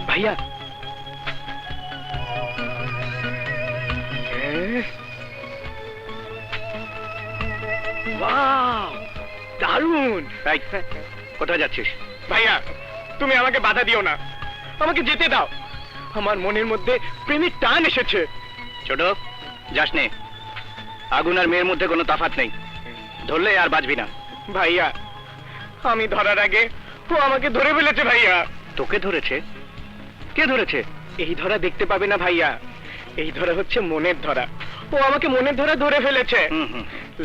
ভাইয়া দারুণ। কোথায় যাচ্ছিস? ভাইয়া তুমি আমাকে বাধা দিও না, আমাকে যেতে দাও। আমার মনের মধ্যে প্রেমের টান এসেছে। ছোট যাস নে, আগুন আর মেয়ের মধ্যে কোনো তফাৎ নেই, ধরলে আর বাঁচবি না। ভাইয়া আমি ধরার আগে ও আমাকে ধরে ফেলেছে। ভাইয়া তোকে ধরেছে? কে ধরেছে? এই ধরা দেখতে পাবে না ভাইয়া, এই ধরা হচ্ছে মনের ধরা। ও আমাকে মনের ধরা ধরে ফেলেছে।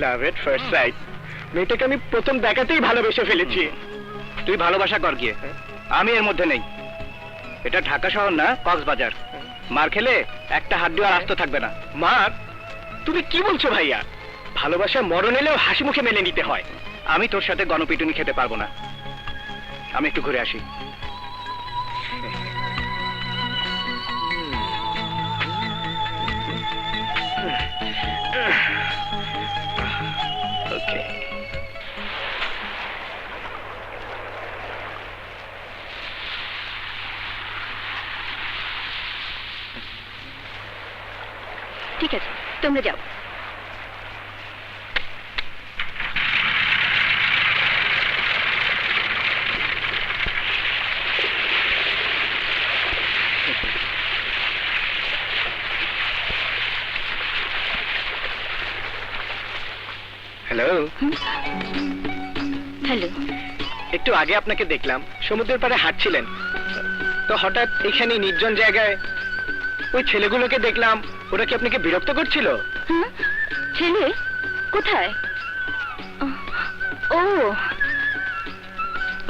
লাভ এট ফার্স্ট সাইট। মেয়েটাকে আমি প্রথম দেখাতেই ভালোবেসে ফেলেছি। তুই ভালোবাসা কর গিয়ে, আমি এর মধ্যে নেই। এটা ঢাকা শহর না, কক্সবাজার। মার খেলে একটা হাড্ডি আর আস্ত থাকবে না। মার? তুমি কি বলছো ভাইয়া? ভালোবাসা মরণ এলেও হাসি মুখে মেনে নিতে হয়। আমি তোর সাথে গণপিটুনি খেতে পারবো না, আমি একটু ঘুরে আসি। ওকে ঠিক আছে, তোমরা যাও। হ্যালো। হ্যালো। একটু আগে আপনাকে দেখলাম সমুদ্রের পাড়ে হাঁটছিলেন, তো হঠাৎ এখানে নির্জন জায়গায় ওই ছেলেগুলোকে দেখলাম। ওরা কি আপনাকে বিরক্ত করছিল? ছেলে কোথায়? ও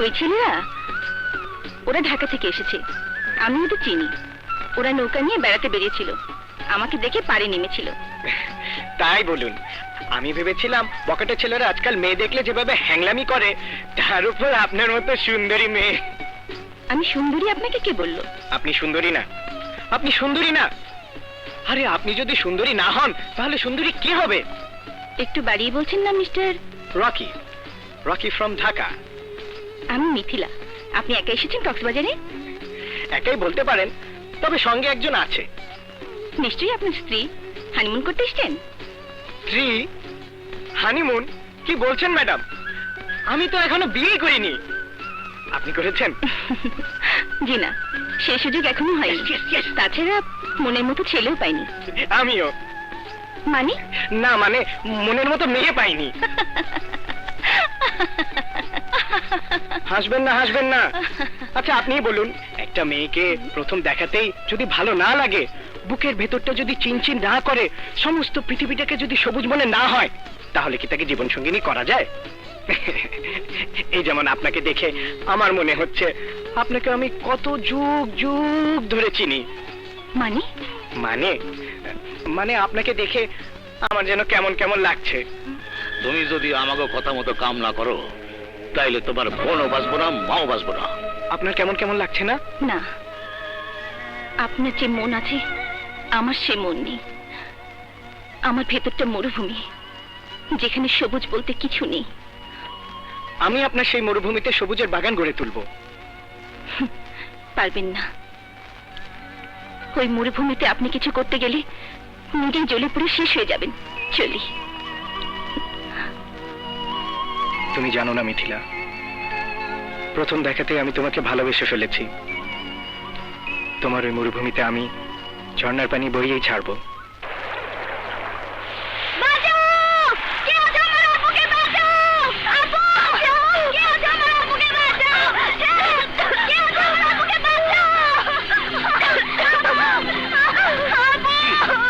ওই ছেলেরা, ওরা ঢাকা থেকে এসেছে, আমি ওদের চিনি। ওরা নৌকা নিয়ে বেড়াতে বেরিয়েছিল, আমাকে দেখে পাড়ে নেমেছিল। তাই বলুন, আমি ভেবেছিলাম বকেটে ছেলেরা আজকাল মেয়ে দেখলে যেভাবে হ্যাংলামি করে, তার উপর আপনার মতো সুন্দরী মেয়ে। আমি সুন্দরী? আপনাকে কে বললো? আপনি সুন্দরী না, আপনি সুন্দরী না। আরে আপনি যদি সুন্দরী না হন তাহলে সুন্দরী কি হবে? একটু বাড়িয়ে বলছেন না mister Rocky. Rocky from Dhaka. আমি মিথিলা। আপনি একা এসেছেন কক্সবাজারে? একাই বলতে পারেন, তবে সঙ্গে একজন আছে। নিশ্চয়ই আপনার স্ত্রী। হানিমুন করতে এসেছেন? স্ত্রী? হানিমুন? কি বলছেন ম্যাডাম? আমি তো এখনো বিয়ে করিনি। আপনি করেছেন? জি না, সে সুযোগ এখনো হয়নি। তাছাড়া মনের মতো ছেলেও পাইনি। আমিও। মানে? না মানে মনের মতো মেয়ে পাইনি। হাসবেন না, হাসবেন না। আচ্ছা আপনিই বলুন, একটা মেয়েকে প্রথম দেখাতেই যদি ভালো না লাগে, বুকের ভেতরটা যদি চিনচিন না করে, সমস্ত পৃথিবীটাকে যদি সবুজ মনে না হয়, তাহলে কি তাকে জীবন সঙ্গিনী করা যায়? এই যেমন আপনাকে দেখে আমার মনে হচ্ছে আপনাকে আমি কত যুগ যুগ ধরে চিনি। মানে? মানে মানে আপনাকে দেখে আমার যেন কেমন কেমন লাগছে। তুমি যদি আমাকে কথা মতো কাম না করো, তাইলে তোমার বোনও বাঁচবো না, মাও বাঁচবো না। আপনার কেমন কেমন লাগছে না? না, আপনার যে মন আছে আমার সে মন নেই। আমার ভেতরটা মরুভূমি, যেখানে সবুজ বলতে কিছু নেই। আমি আপনার সেই মরুভূমিতে সবুজের বাগান গড়ে তুলব। পারবেন না। ওই মরুভূমিতে আপনি কিছু করতে গেলে নিজেই জ্বলে পুড়ে শেষ হয়ে যাবেন। চলি। তুমি জানো না মিথিলা, প্রথম দেখাতে আমি তোমাকে ভালোবেসে ফেলেছি। তোমার ওই মরুভূমিতে আমি ঝর্ণার পানি বইয়েই ছাড়বো।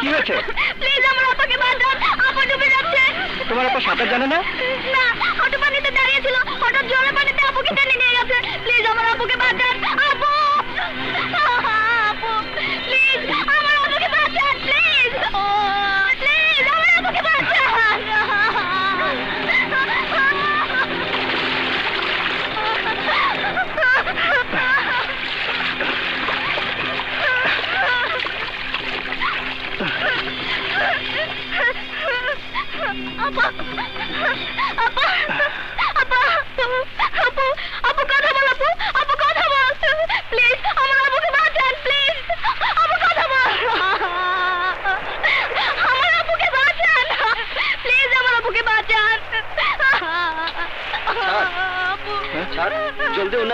কি হয়েছে? তোমার আপা সাঁতার জানে না? না, অটো পানিতে দাঁড়িয়ে ছিল, হঠাৎ জলে পানিতে আপুকে টেনে নিয়ে গেছে। প্লিজ আমার আপুকে বাঁচান। আপু, আপু প্লিজ আমার আপুকে বাঁচান। প্লিজ, ও প্লিজ আমার আপুকে বাঁচান। আপা, আপা, আপা, আপু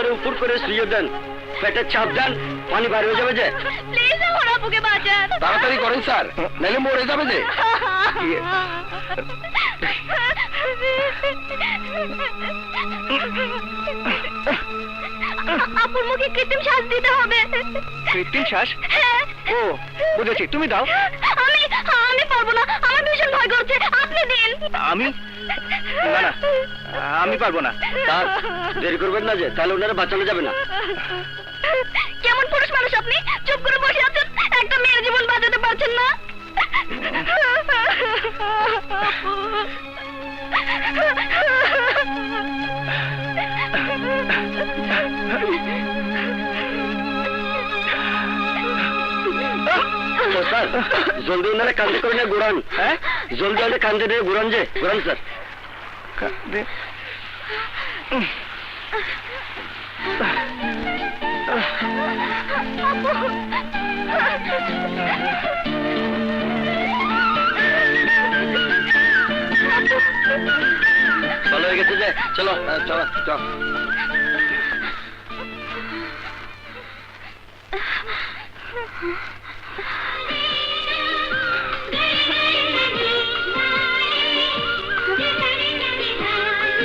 একবারে উপর করে শুয়ে দেন, পেটে চাপ দেন, পানি বার হয়ে যাবে যে। প্লিজ আমার আপুকে বাঁচান। তাড়াতাড়ি করেন স্যার, নাহলে মরে যাবে যে। আপুর মুখে কৃত্রিম শ্বাস দিতে হবে। কৃত্রিম শ্বাস? হ্যাঁ। ও বুঝেছি, তুমি দাও। আমি আমি পারবো না, আমার ভীষণ ভয় করছে, আপনি দিন। আমি? না না, আমি পারবো না। স্যার দেরি করবেন না যে, তাহলে ওনারা বাঁচানো যাবে না। কেমন পুরুষ মানুষ আপনি, চুপ করে বসে আছেন, একটা মেয়ের জীবন বাঁচাতে পারছেন না। ও স্যার, জলদি ওনারা কান্দে করে নিয়ে ঘুরান। হ্যাঁ, জলদি ওনারা কান্দে নিয়ে ঘুরান যে, ঘুরান স্যার। ভালো হয়ে গেছে যে, চলো চলো চলো।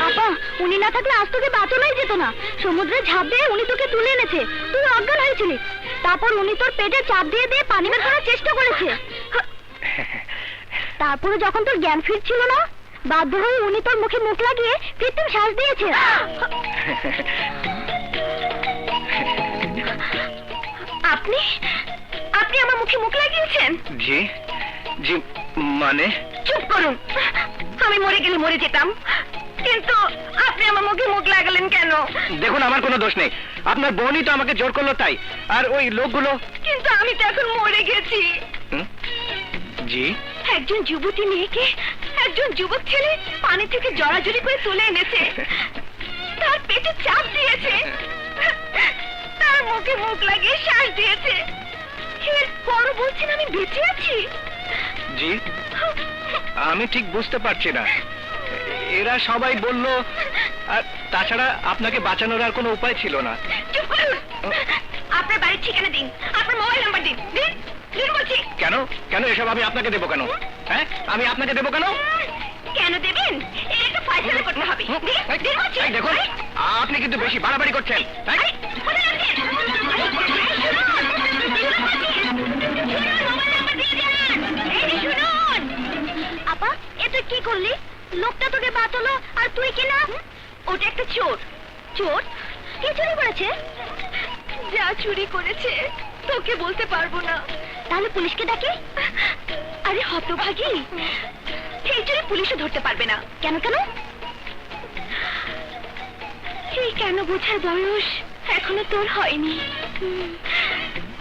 আপা, উনি না থাকলে আজ তোকে বাঁচানোই যেত না। সমুদ্রে ঝাঁপ দিয়ে উনি তোকে তুলে এনেছে, তুই অজ্ঞান হয়েছিলি। তারপর উনি তোর পেটে চাপ দিয়ে দিয়ে পানি বের করার চেষ্টা করেছে। তারপরে যখন তোর জ্ঞান ফিরছিল না, বাধ্য হয়ে উনি তোর মুখে মুখ লাগিয়ে কৃত্রিম শ্বাস দিয়েছে। আপনি আপনি আমার মুখে মুখ লাগিয়েছেন? জি জি, মানে? চুপ করুন, আমি মরে গেলে মরে যেতাম, কিন্তু আপনি আমার মুখে মুখ লাগালেন কেন? দেখুন, আমার কোনো দোষ নেই, আপনার বোনই তো আমাকে জোর করলো তাই। আর ওই লোকগুলো। কিন্তু আমি তো এখন মরে গেছি। হুম? জি? একজন যুবতী মেয়েকে একজন যুবক ছেলে পানি থেকে জড়াজড়ি করে তুলে এনেছে, তার পেটে চাপ দিয়েছে, তার মুখে মুখ লাগিয়ে শ্বাস দিয়েছে, এর পরও বলছেন আমি বেঁচে আছি। জি, আমি ঠিক বুঝতে পারছি না। এরা সবাই বলল, আর তাছাড়া আপনাকে বাঁচানোর আর কোনো উপায় ছিল না। চুপ করুন, আপনার বাড়ির ঠিকানা দিন, আপনার মোবাইল নাম্বার দিন, দিন দিন বলছি। কেন কেন এসব আমি আপনাকে দেবো কেন? হ্যাঁ, আমি আপনাকে দেবো কেন? কেন দেবেন? এর একটা ফয়সালা করতে হবে। দিন, দিন বলছি। এই দেখুন, আপনি কিন্তু বেশি বাড়াবাড়ি করছেন। হ্যাঁ? আরে, কোথায় যাচ্ছেন? আরে, শুনুন। আপা, এ তুই কি করলি? লোকটা তোকে বাঁচালো আর তুই কি না? ওটা একটা চোর। চোর? কে চুরি করেছে? যা চুরি করেছে তোকে বলতে পারবো না। তাহলে পুলিশকে ডাকে? আরে হতভাগী, এই চুরি পুলিশও ধরতে পারবে না। কেন কেন? এই কেন বোঝার বয়স এখনো তোর হয়নি।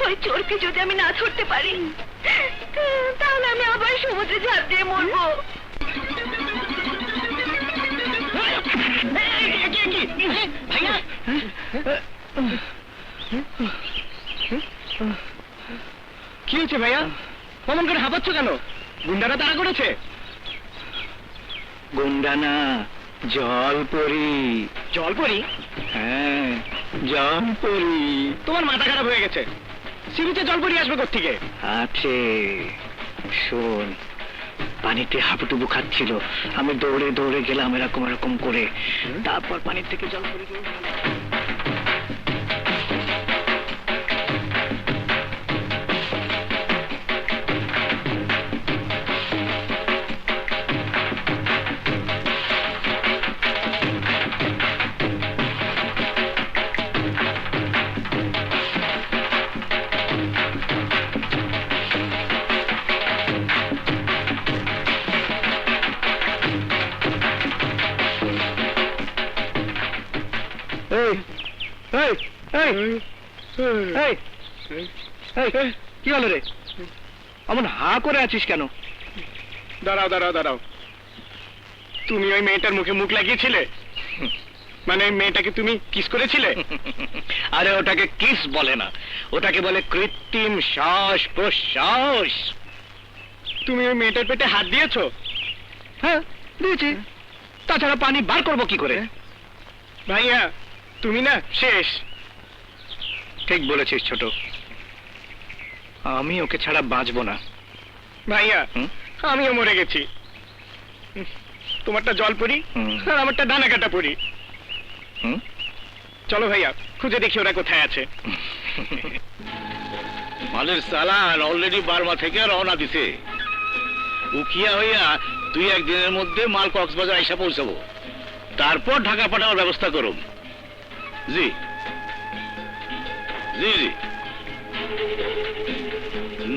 ওই চোরকে যদি আমি না ধরতে পারি, তাহলে আমি আবার সমুদ্রে ঝাঁপ দিয়ে মরবো। ভাইয়া, কি হয়েছে ভাইয়া? কমন করে হাঁপাচ্ছ কেন? গুন্ডারা তাড়া করেছে? গুন্ডা না, জলপরি। জলপরি? হ্যাঁ, জলপরি। তোমার মাথা খারাপ হয়ে গেছে। সিবিতে জলপরি আসবে কোত্থেকে? আছে, শোন, পানিতে হাবুডুবু খাচ্ছিল, আমি দৌড়ে দৌড়ে গেলাম এরকম এরকম করে, তারপর পানির থেকে জলপরি। কি হলো রে? এমন হা করে আছিস কেন? দাঁড়াও দাঁড়াও দাঁড়াও, তুমি ওই মেয়েটার মুখে মুখ লাগিয়েছিলে? মানে ওই মেয়েটাকে তুমি কিস করেছিলে? আরে ওটাকে কিস বলে না, ওটাকে বলে কৃত্রিম শ্বাস প্রশ্বাস। তুমি ওই মেয়েটার পেটে হাত দিয়েছো? হ্যাঁ দিয়েছি, তাছাড়া পানি বার করবো কি করে? ভাইয়া, তুমি না শেষ। ঠিক বলেছিস ছোট, আমি ওকে ছাড়া বাঁচবো না। ভাইয়া আমিও মরে গেছি। তোমারটা জল পরি আর আমারটা ডানা কাটা পরি। চলো ভাইয়া, খুঁজে দেখি ওরা কোথায় আছে। মালের চালান অলরেডি বার্মা থেকে রওনা দিছে। উকিয়া হইয়া 2-1 দিনের মধ্যে মাল কক্সবাজার আইসা পৌঁছাবো, তারপর ঢাকা পাঠানোর ব্যবস্থা করুন। জি জি জি।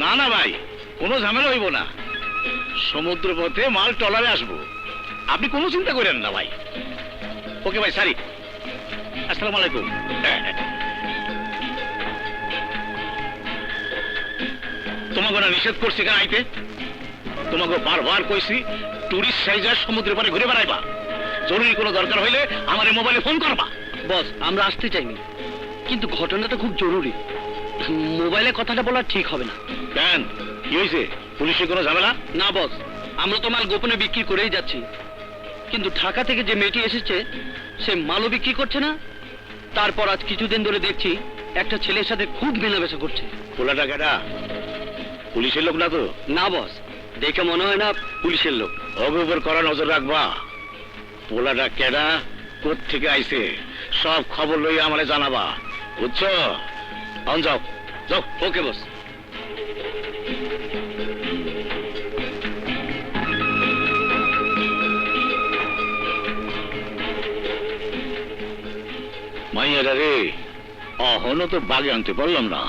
না না ভাই, কোনো ঝামেলা হইব না। সমুদ্র পথে মাল ট্রলারে আসবো, আপনি কোনো চিন্তা করেন না ভাই। ওকে ভাই, সারি। আসসালামু আলাইকুম। তোমাকে না নিষেধ করছি কেন আইতে? তোমাকে বারবার কইছি টুরিস্ট সাইজার সমুদ্রের পারে ঘুরে বেড়াইবা। জরুরি কোনো দরকার হইলে আমার এই মোবাইলে ফোন করবা। বস, আমরা আসতে চাইনি, কিন্তু ঘটনাটা খুব জরুরি। মোবাইলে কথাটা বলা ঠিক হবে না। কেন, কি হয়েছে? পুলিশের কোনো ঝামেলা? না বস, আমরা তো মাল গোপনে বিক্রি করেই যাচ্ছি, কিন্তু ঢাকা থেকে যে মেয়েটি এসেছে সে মালও বিক্রি করছে না। তারপর আজ কিছুদিন ধরে দেখছি একটা ছেলের সাথে খুব মেলামেশা করছে। পোলাটা কেডা? পুলিশের লোক না তো? না বস, দেখে মনে হয় না পুলিশের লোক। ওর উপর কড়া নজর রাখবা। পোলাটা কেডা, কোত্থেকে আইছে, সব খবর লইয়া আমারে জানাবা, বুঝছো? অন যাও যাও। ওকে বস। মাইয়ারা রে, অহনো তো বাগে আনতে পারলাম না,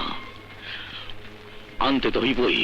আনতে তো হইবই।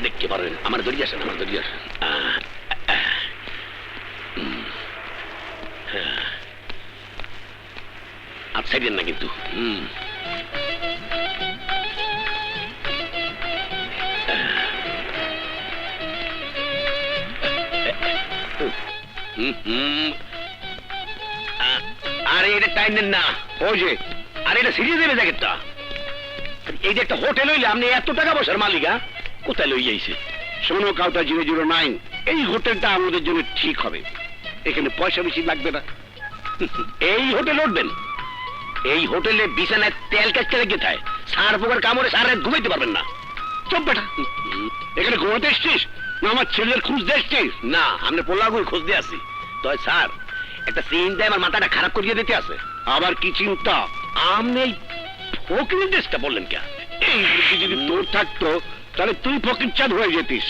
দেখতে পারেন, আমার দড়ি আসেন, আমার দড়ি আসেন। আচ্ছা দেন না কিন্তু। আরে এটা টাইম নেন না। ওই যে, আরে এটা সিরিয়াস দেবে জ্যাকেটটা। এই যে একটা হোটেল হইলে আপনি এত টাকা পয়সার মালিকা কোথায় লই যাইছে? শোনো কাউটা 009, এই হোটেলটা আমাদের জন্য ঠিক হবে। এখানে পয়সা বেশি লাগবে না। এই হোটেল উঠবেন, এই হোটেলে বিছানায় তেল কাটতে লেগে থাকে, সার পোকার কামড়ে সারা রাত ঘুমাইতে পারবেন না। চপ বেটা, এখানে ঘুমাতে এসছিস না আমার ছেলের খুঁজ দিয়ে এসছিস? না, আমরা পোলাগুর খোঁজ দিয়ে আসি। তো স্যার, একটা চিন্তায় আমার মাথাটা খারাপ করিয়ে দিতে আছে। আবার কি চিন্তা? আপনি এই ফকিরের দেশটা বললেন কে? এই বুদ্ধি যদি তোর থাকতো তাহলে তুই ফকির চাঁদ হয়ে যেতিস।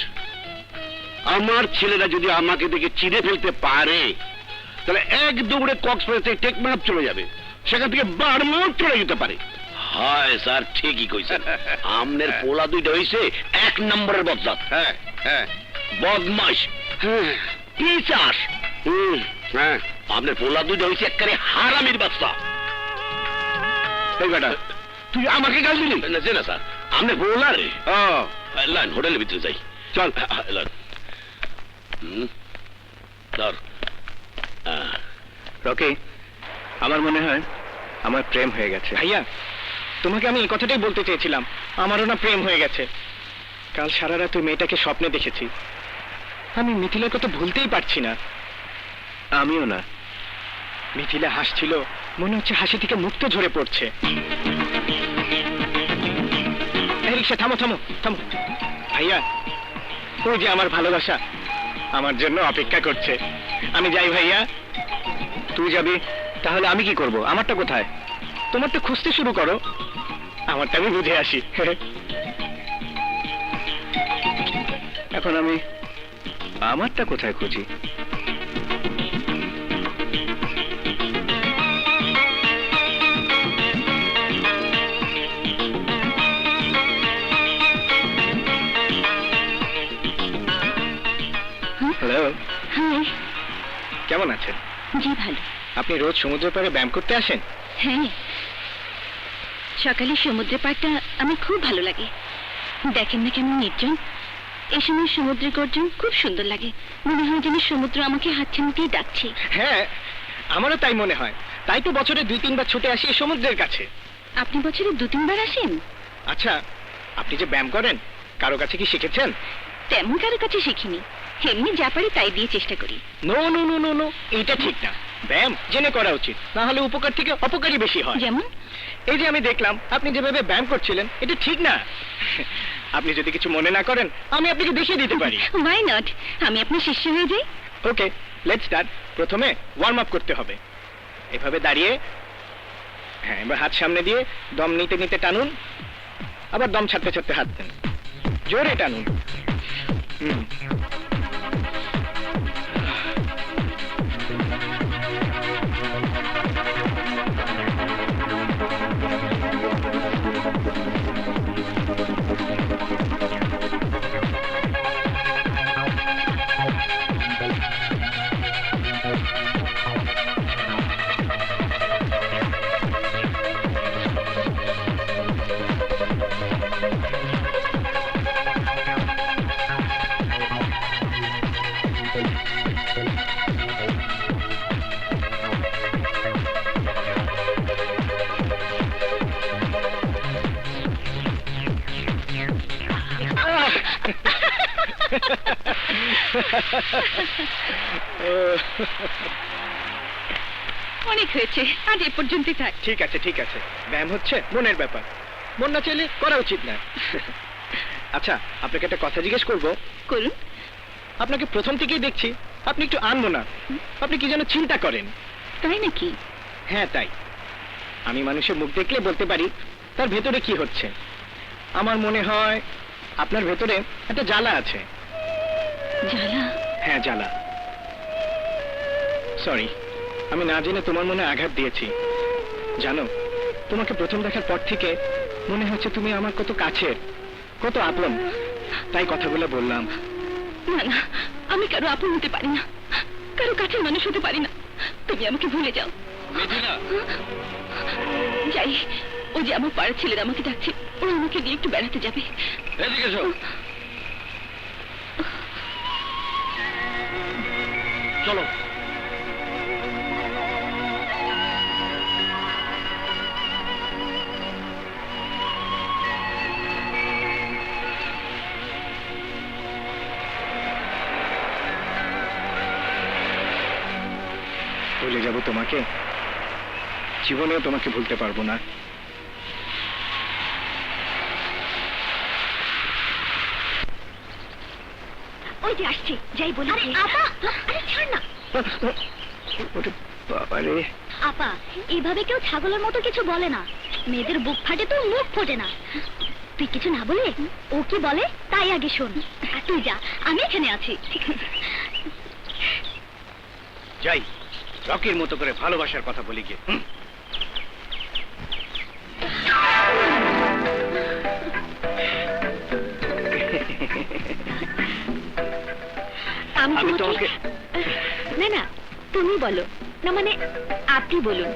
আমার ছেলেরা যদি আমাকে দেখে চিনে ফেলতে পারে তাহলে এক দৌড়ে কক্সবাজার থেকে টেকনাফ চলে যাবে, সেখান থেকে বারমোর চলে যেতে পারে। হয় স্যার, ঠিকই কইছেন। আমনের পোলা দুইটা হইছে 1 নম্বরের বদজাত। হ্যাঁ হ্যাঁ, বদমাশ। হ্যাঁ, কি চাস? হ্যাঁ, আপনার পোলা দুইটা হইছে একেবারে হারামির বাচ্চা। এই বেটা, তুই আমাকে গাল দিলি? না স্যার, আপনি পোলা রে। লাইন হোটেলের ভিতরে যাই, চল। রকি, আমার মনে হয় আমার প্রেম হয়ে গেছে। ভাইয়া, তোমাকে আমি এই কথাটাই বলতে চেয়েছিলাম, আমারও না প্রেম হয়ে গেছে। কাল সারা রাত ওই মেয়েটাকে স্বপ্নে দেখেছি। আমি মিথিলার কথা ভুলতেই পারছি না। আমিও না। মিথিলা হাসছিল, মনে হচ্ছে হাসি থেকে মুক্ত ঝরে পড়ছে। এই রিক্সা, থামো থামো থামো। ভাইয়া, ওই যে আমার ভালোবাসা আমার জন্য অপেক্ষা করছে। আমি যাই ভাইয়া। তুই যাবি, তাহলে আমি কি করব? আমারটা কোথায়? তোমারটা খুঁজতে শুরু করো, আমারটা আমি বুঝে আসি। এখন আমি আমারটা কোথায় খুঁজি? জি ভালো। আপনি রোজ সমুদ্রের পাড়ে ব্যায়াম করতে আসেন? হ্যাঁ, সকালে সমুদ্রের পাড়টা আমার খুব ভালো লাগে। দেখেন না কেমন নির্জন, এই সময় সমুদ্রের গর্জন খুব সুন্দর লাগে। মনে হয় যেন সমুদ্র আমাকে হাতছানিতেই ডাকছে। হ্যাঁ, আমারও তাই মনে হয়। তাই তো বছরে 2-3 বার ছুটে আসি এই সমুদ্রের কাছে। আপনি বছরে 2-3 বার আসেন? আচ্ছা, আপনি যে ব্যায়াম করেন, কারো কাছে কি শিখেছেন? তেমন কারো কাছে শিখিনি, এমনি যা পারি তাই দিয়ে চেষ্টা করি। No no no no no, এটা ঠিক না। ব্যায়াম জেনে করা উচিত, না হলে উপকার থেকে অপকারই বেশি হয়। যেমন? এই যে আমি দেখলাম আপনি যেভাবে ব্যায়াম করছিলেন, এটা ঠিক না। আপনি যদি কিছু মনে না করেন, আমি আপনাকে দেখিয়ে দিতে পারি। ওয়াই নট, আমি আপনার শিষ্য হয়ে যাই। ওকে, লেটস স্টার্ট। প্রথমে ওয়ার্ম আপ করতে হবে। এভাবে দাঁড়িয়ে, হ্যাঁ, এবার হাত সামনে দিয়ে দম নিতে নিতে টানুন, আবার দম ছাড়তে ছাড়তে হাত দেন, জোরে টানুন। হুম। অনেক হয়েছে, আজ এ পর্যন্তই থাক। ঠিক আছে ঠিক আছে, ব্যায়াম হচ্ছে মনের ব্যাপার, মন না চাইলে করা উচিত না। আচ্ছা, আপনাকে একটা কথা জিজ্ঞেস করব। করুন। আপনাকে প্রথম থেকেই দেখছি আপনি একটু আনবো না, আপনি কি যেন চিন্তা করেন। তাই নাকি? হ্যাঁ তাই। আমি মানুষের মুখ দেখলে বলতে পারি তার ভেতরে কি হচ্ছে। আমার মনে হয় আপনার ভেতরে একটা জ্বালা আছে। জ্বালা? হ্যাঁ, জ্বালা। সরি, আমি না জেনে তোমার মনে আঘাত দিয়েছি। জানো, তোমাকে প্রথম দেখার পর থেকে মনে হচ্ছে তুমি আমার কত কাছের, কত আপন, তাই কথাগুলো বললাম। না না, আমি কারো আপন হতে পারি না, কারো কাছের মানুষ হতে পারি না। তুমি আমাকে ভুলে যাও। মেঘিনা, যাই, ও যে আমার পাড়ার ছেলেরা আমাকে ডাকছে, ওরা আমাকে নিয়ে একটু বেড়াতে যাবে। এদিকে এসো। চলো। ভুলে যাব তোমাকে, জীবনেও তোমাকে ভুলতে পারবো না। ওই যে আসছে, যাই বলি। আরে আপা, আরে ছাড় না। ওরে বাবারে। আপা, এইভাবে কেউ ছাগলের মতো কিছু বলে না। মেয়েদের বুক ফাটে তো মুখ ফোটে না। তুই কিছু না বলে ও কি বলে তাই আগে শোন। আর তুই যা, আমি এখানে আছি। যাই, রকির মতো করে ভালোবাসার কথা বলি গিয়ে। আমি তোমাকে, না না, তুমি বলো না, মানে আপনি বলুন।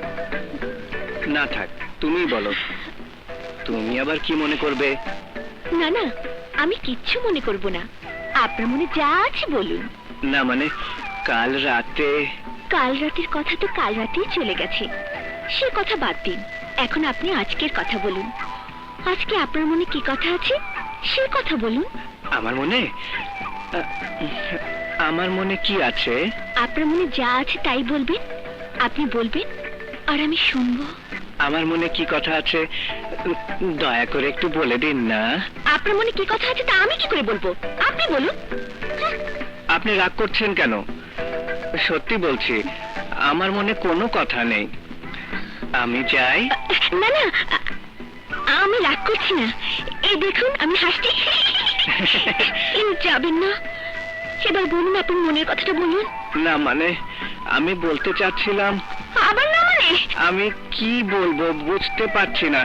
না থাক, তুমি বলো। তুমি আবার কি মনে করবে? না না, আমি কিচ্ছু মনে করব না, আপনার মনে যা আছে বলুন। না মানে, কাল রাতে। কাল রাতের কথা তো কাল রাতেই চলে গেছে, সে কথা বাদ দিন। এখন আপনি আজকের কথা বলুন। আজকে আপনার মনে কি কথা আছে সে কথা বলুন। আমার মনে, আমার মনে কি আছে? আপনার মনে যা আছে তাই বলবেন, আপনি বলবেন আর আমি শুনবো। আমার মনে কি কথা আছে দয়া করে একটু বলে দিন না। আপনার মনে কি কথা আছে তা আমি কি করে বলবো, আপনি বলুন। আপনি রাগ করছেন কেন? সত্যি বলছি, আমার মনে কোনো কথা নেই। আমি যাই। না না, আমি রাগ করছি না, এই দেখুন আমি হাসছি। এই যাবেন না, এবার বলুন, আপনার মনের কথাটা বলুন। না মানে, আমি বলতে চাচ্ছিলাম। আবার না মানে? আমি কি বলবো বুঝতে পারছি না,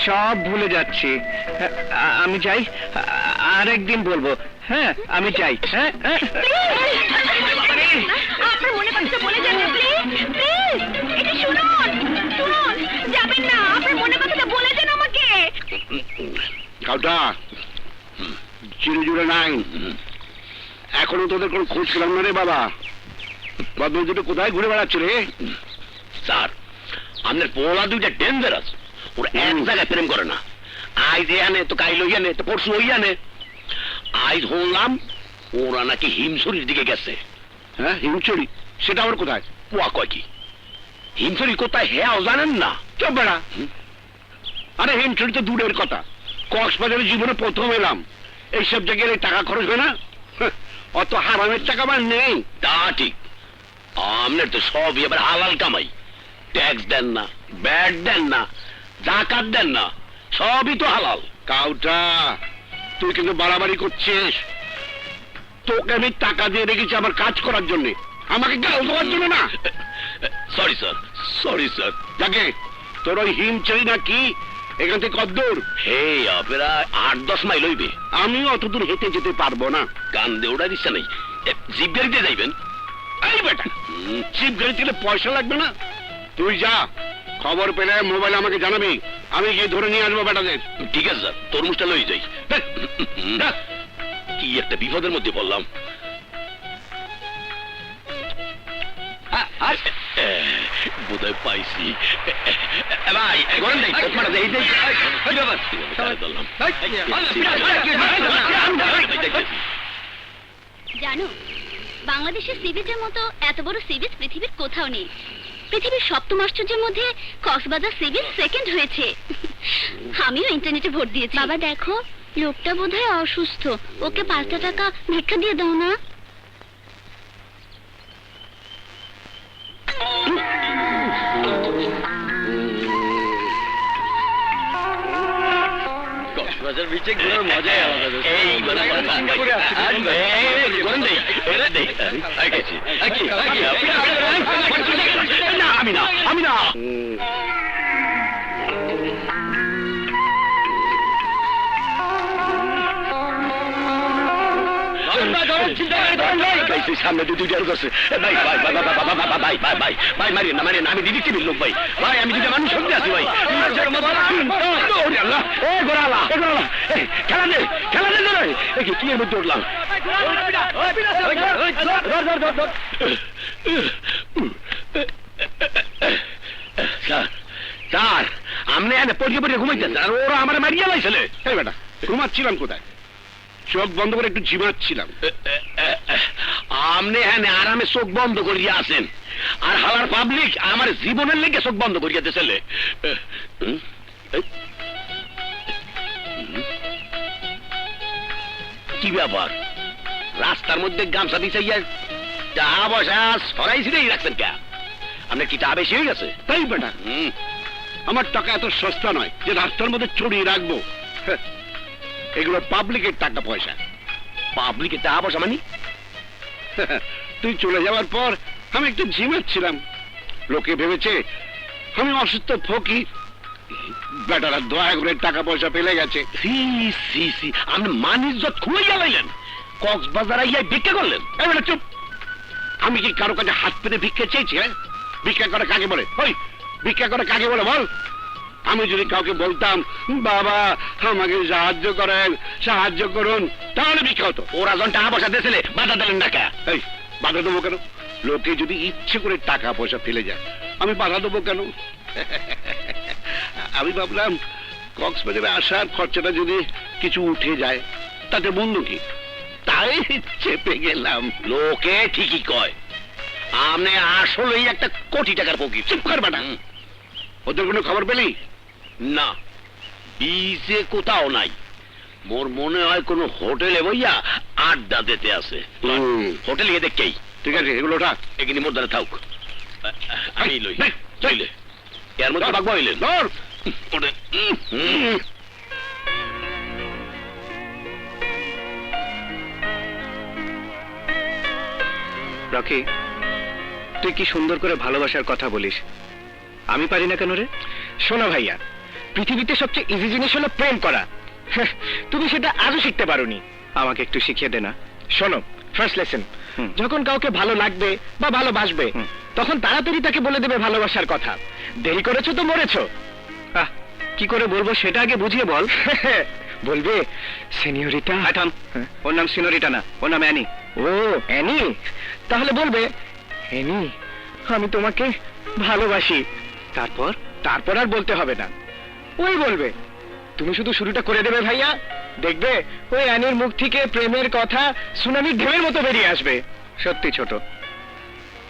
সব ভুলে যাচ্ছি। আমি যাই, আরেকদিন বলবো। হ্যাঁ, আমি যাই। হ্যাঁ, আপনার মনের কথাটা বলে যান। কাউটা চিড়ে জুড়ে নাই, এখনো তোদের কোনো খোঁজ পেলাম না রে বাবা। বদল দুটো কোথায় ঘুরে বেড়াচ্ছে রে? স্যার আপনার পোলা দুইটা ডেঞ্জারাস, ওরা এক জায়গায় প্রেম করে না। আজ এ আনে তো কাইল ওই আনে তো পরশু ওই আনে। আজ শুনলাম ওরা নাকি হিমছড়ির দিকে গেছে। হ্যাঁ, হিমচুরি? সেটা আবার কোথায়? পোয়া কয় কি হিমছড়ি কোথায় হ্যাঁ জানেন না? চুপ বেড়া। আরে হিমচুরি তো দূরের কথা, কক্সবাজারে জীবনে প্রথম এলাম। এইসব জায়গায় এই টাকা খরচ হয় না? হ্যাঁ, অত হারামের টাকা আমার নেই। তা ঠিক, আপনার তো সবই এবার হালাল কামাই। ট্যাক্স দেন না, ব্যাট দেন না, জাকাত দেন না, সবই তো হালাল। কাউটা তুই কিন্তু বাড়াবাড়ি করছিস। তোকে আমি টাকা দিয়ে রেখেছি আমার কাজ করার জন্য, আমাকে গাল দেওয়ার জন্য না। Sorry sir, sorry sir. যাকে তোর ওই হিমচুরি না কি এখান থেকে কদ্দূর? হে আপনারা 8-10 মাইল হইবে। আমি অত দূর হেঁটে যেতে পারবো না। কান দিয়ে ওড়ার ইচ্ছা নেই, জিপ গাড়িতে যাইবেন। এই বেটা, চিপ গাড়ি থেকে পয়সা লাগবে না? তুই যা, খবর পেলে মোবাইলে আমাকে জানাবি, আমি গিয়ে ধরে নিয়ে আসবো বেটাদের। ঠিক আছে স্যার, তরমুজটা লই যাই। দেখ, দেখ। কি একটা বিপদের মধ্যে পড়লাম। বোধহয় পাইছি। ভাই গরম দেই, কোটমাটা দেই দেই। কি ব্যাপার? ধরলাম। জানো, বাংলাদেশের সি বিচের মতো এত বড় সি বিচ পৃথিবীর কোথাও নেই। পৃথিবীর 7ম আশ্চর্যের মধ্যে কক্সবাজার সি বিচ সেকেন্ড হয়েছে। আমিও ইন্টারনেটে ভোট দিয়েছি। বাবা দেখো, লোকটা বোধহয় অসুস্থ, ওকে 5টা টাকা ভিক্ষা দিয়ে দাও না। কক্সবাজার বিচে ঘোরার মজাই আলাদা। এই মানে সিঙ্গাপুরে আসছি, গরম দেই, এরা দেই। আই গেছি। না আমি না, আমি না। সামনে দুইটা করছে। ভাই ভাই ভাই ভাই ভাই ভাই ভাই ভাই মারিয়ে না, মারিয়ে না, আমি দিদি টিভির লোক ভাই। ভাই আমি দুইটা মানুষ সঙ্গে আছি ভাই। খেলা দে, খেলা দে ধরে। কি এর মধ্যে উঠলাম? স্যার আপনি এনে পড়িয়ে পড়িয়ে ঘুমাইতেন আর ওরা আমার মারিয়ে লাইছিলে। এই বেটা, ঘুমাচ্ছিলাম কোথায়? চোখ বন্ধ করে একটু ঝিমাচ্ছিলাম। আপনি হ্যাঁ আরামে চোখ বন্ধ করিয়া আছেন, আর হালার পাবলিক আমার জীবনের লেগে চোখ বন্ধ করিয়া দিয়েছিলে। কি ব্যাপার? রাস্তার মধ্যে গামছা বিছাইয়া টাকা পয়সা সরাই ছিঁড়েই রাখছেন কে? আপনার কি টাকা বেশি হয়ে গেছে? তাই বেটা, আমার টাকা এত সস্তা নয় যে রাস্তার মধ্যে চড়িয়ে রাখবো। হ্যাঁ, এগুলো পাবলিকের টাকা পয়সা। পাবলিকের টাকা পয়সা মানে? তুই চলে যাওয়ার পর আমি একটু ঝিমাচ্ছিলাম, লোকে ভেবেছে আমি অসুস্থ ফকির। বেটারা দয়া করে টাকা পয়সা পেলে গেছে। আপনি মান ইজ্জত খুঁড়িয়া লাইলেন, কক্সবাজার আইয়া ভিক্ষা করলেন। এই বেটা চুপ! আমি কি কারো কাছে হাত পেতে ভিক্ষা চেয়েছি? হ্যাঁ, ভিক্ষা করে কাকে বলে? ওই ভিক্ষা করে কাকে বলে বল? আমি যদি কাউকে বলতাম বাবা আমাকে সাহায্য করেন, সাহায্য করুন, তাহলে ভিক্ষা হতো। ওরা যখন টাকা পয়সা দিয়েছিলে বাধা দিলেন না কে? এই বাধা দেবো কেন? লোকে যদি ইচ্ছে করে টাকা পয়সা ফেলে যায়, আমি বাধা দেবো কেন? আমি ভাবলাম কক্সবাজারে আসার খরচাটা যদি কিছু উঠে যায় তাতে বন্ধ কি, তাই চেপে গেলাম। লোকে ঠিকই কয় আপনি আসলেই একটা কোটি টাকার ফকির। চুপ কর বেটা, ওদের কোনো খবর পেলি? না, বিচে কোথাও নাই। মোর মনে হয় কোন হোটেলে বইয়া আড্ডা দিতে আছে। হোটেলে গিয়ে দেখকেই। ঠিক আছে, এগুলো ওঠা। এখানে মোর দ্বারা থাক, আমি লই। চলে এর মধ্যে বাগবা হইলেন। ধর ওটা রকি, তুই কি সুন্দর করে ভালোবাসার কথা বলিস, আমি পারি না কেন রে? শোনো ভাইয়া, পৃথিবীতে সবচেয়ে ইজি জিনিস হলো প্রেম করা। তুমি সেটা আজও শিখতে পারোনি, আমাকে একটু শিখিয়ে দে না। শোনো, ফার্স্ট লেসন, যখন কাউকে ভালো লাগবে বা ভালোবাসবে তখন তাড়াতাড়ি তাকে বলে দেবে ভালোবাসার কথা। দেরি করেছো তো মরেছো। কি করে বলবো সেটা আগে বুঝিয়ে বল। বলবে সিনিয়রিটা। থাম, ওর নাম সিনিয়রিটা না, ওর নাম অ্যানি। ও অ্যানি, তাহলে বলবে অ্যানি আমি তোমাকে ভালোবাসি। তারপর তারপর আর বলতে হবে না, ওই বলবে। তুমি শুধু শুরুটা করে দেবে ভাইয়া, দেখবে ওই অ্যানির মুখ থেকে প্রেমের কথা সুনামির ঢেউয়ের মতো বেরিয়ে আসবে। সত্যি ছোট,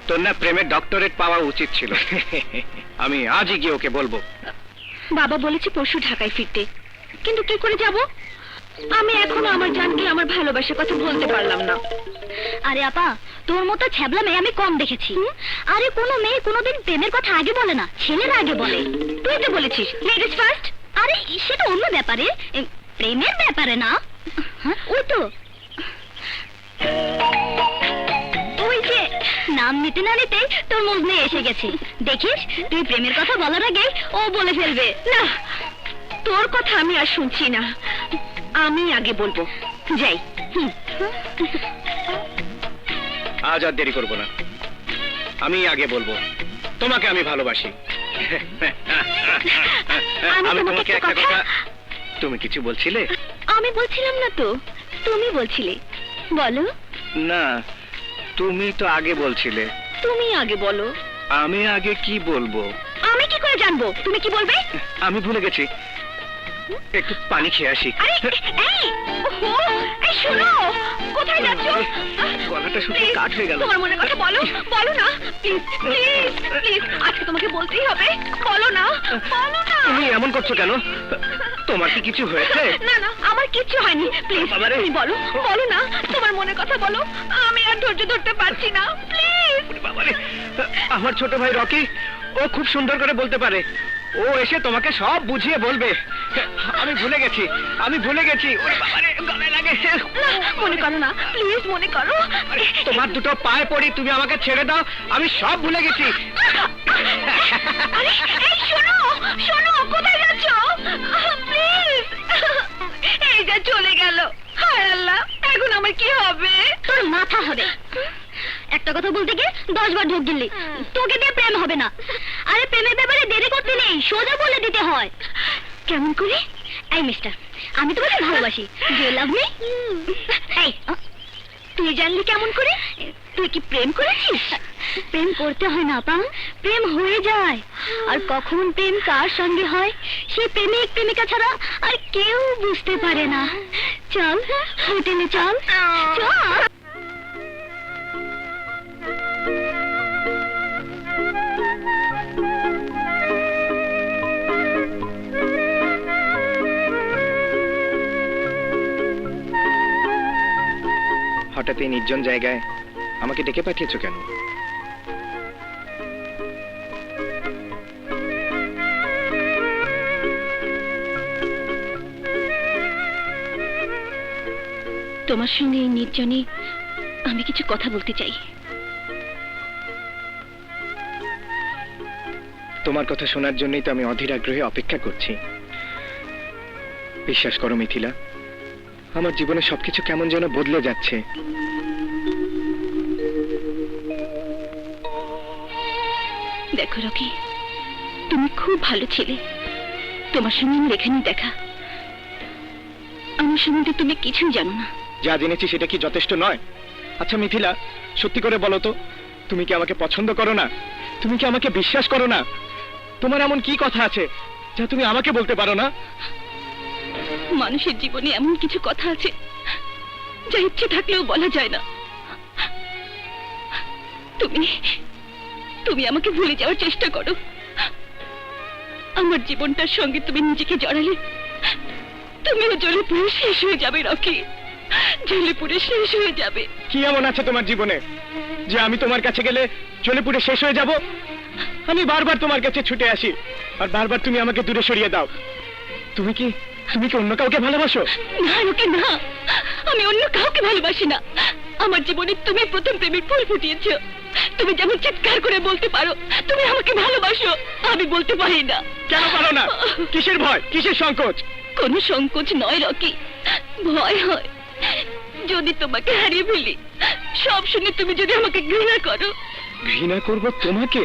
তোর না প্রেমের ডক্টরেট পাওয়া উচিত ছিল। আমি আজই গিয়ে ওকে বলবো। বাবা বলেছে পরশু ঢাকায় ফিরতে, কিন্তু কি করে যাব? আমি এখনো আমার জানকে আমার ভালোবাসার কথা বলতে পারলাম না। আরে আপা, তোর মতো ছ্যাবলা মেয়ে আমি কম দেখেছি। আরে কোনো মেয়ে কোনোদিন প্রেমের কথা আগে বলে না, ছেলেরা আগে বলে। তুই তো বলেছিস লেডিস ফার্স্ট। আরে সেটা অন্য ব্যাপারে, প্রেমের ব্যাপারে না। হ্যাঁ, ওই তো ওই যে নাম নিতে না নিতে তোর মুখ নিয়ে এসে গেছে। দেখিস তুই প্রেমের কথা বলার আগে ও বলে ফেলবে। না, তোর কথা আমি আর শুনছি না, আমি আগে বলবো। যাই। আজ আর দেরি করবো না, আমি আগে বলবো তোমাকে আমি ভালোবাসি। আমি তোমাকে একটা কথা। তুমি কিছু বলছিলে? আমি বলছিলাম না তো, তুমি বলছিলে। বলো। না, তুমি তো আগে বলছিলে। তুমি আগে বলো। আমি আগে কি বলবো? আমি কি করে জানবো তুমি কি বলবে? আমি ভুলে গেছি, একটু পানি খেয়ে আসি। আরে এই, ওহো, এই শোনো, কোথায় যাচ্ছো? গলাটা শুকিয়ে কাঠ হয়ে গেল। তোমার মনের কথা বলো, বলো না, প্লিজ প্লিজ প্লিজ, আজকে তোমাকে বলতেই হবে। বলো না, বলো না। তুমি এমন করছো কেন? তোমার কি কিছু হয়েছে? না না, আমার কিচ্ছু হয়নি। প্লিজ বাবারে। তুমি বলো, বলো না, তোমার মনের কথা বলো। আমি আর ধৈর্য ধরতে পারছি না, প্লিজ। বাবারে, আমার ছোট ভাই রকি, ও খুব সুন্দর করে বলতে পারে। ও এসে তোমাকে সব বুঝিয়ে বলবে। আমি ভুলে গেছি, আমি ভুলে গেছি। ওরে বাবারে, গলায় লাগে। না, মনে করো না, প্লিজ মনে করো। তোমার দুটো পায়ে পড়ি, তুমি আমাকে ছেড়ে দাও, আমি সব ভুলে গেছি। আরে এই শোনো, শোনো, কোথায় যাচ্ছো? প্লিজ। এই যা চলে গেল। হায় আল্লাহ, এখন আমার কি হবে? তোর মাথা হবে। একটা কথা বলতে গিয়ে 10 বার ঢোক গিললি। তোকে দিয়ে প্রেম হবে না। আরে প্রেমের ব্যাপারে দেরি করতে নেই, সোজা বলে দিতে হয়। কেমন করে? এই মিস্টার, আমি তোমাকে ভালোবাসি। Do you love me? এই, তুই জানলি কেমন করে? তুই কি প্রেম করেছিস? প্রেম করতে হয় না পা, প্রেম হয়ে যায়। আর কখন প্রেম কার সঙ্গে হয় সে প্রেমিক প্রেমিকা ছাড়া আর কেউ বুঝতে পারে না। চল হোটেলে চল, চল। হঠাৎ এই নির্জন জায়গায় আমাকে ডেকে পাঠিয়েছো কেন? তোমার সঙ্গে এই নির্জনে আমি কিছু কথা বলতে চাই। তোমার কথা শোনার জন্যই তো আমি অধীর আগ্রহে অপেক্ষা করছি। বিশ্বাস করো মিথিলা, আমার জীবনে সবকিছু কেমন যেন বদলে যাচ্ছে। দেখো রকি, তুমি খুব ভালো ছেলে। তোমার সঙ্গে আমার এখানে দেখা। আমার সম্বন্ধে তুমি কিছুই জানো না। যা জেনেছি সেটা কি যথেষ্ট নয়? আচ্ছা মিথিলা, সত্যি করে বলো তো, তুমি কি আমাকে পছন্দ করো না? তুমি কি আমাকে বিশ্বাস করো না? তোমার এমন কি কথা আছে যা তুমি আমাকে বলতে পারো না? মানুষের জীবনে এমন কিছু কথা আছে যা ইচ্ছে থাকলেও বলা যায় না। তুমি তুমি আমাকে ভুলে যাওয়ার চেষ্টা করো। আমার জীবনটার সঙ্গে তুমি নিজেকে জড়ালে তুমিও জ্বলে পুড়ে শেষ হয়ে যাবে রকি, জ্বলে পুড়ে শেষ হয়ে যাবে। কি এমন আছে তোমার জীবনে যে আমি তোমার কাছে গেলে জ্বলে পুড়ে শেষ হয়ে যাব? আমি বারবার তোমার কাছে ছুটে আসি আর বারবার তুমি আমাকে দূরে সরিয়ে দাও। তুমি কি অন্য কাউকে ভালোবাসো? না রকি, না, আমি অন্য কাউকে ভালোবাসি না। আমার জীবনে তুমি প্রথম প্রেমের ফুল ফুটিয়েছো। তুমি যেমন চিৎকার করে বলতে পারো তুমি আমাকে ভালোবাসো, আমি বলতে পারি না। কেন পারো না? কিসের ভয়, কিসের সংকোচ? কোনো সংকোচ নয় রকি, ভয় হয়। যদি তোমাকে হারিয়ে ফেলি, সব শুনে তুমি যদি আমাকে ঘৃণা করো। ঘৃণা করব তোমাকে?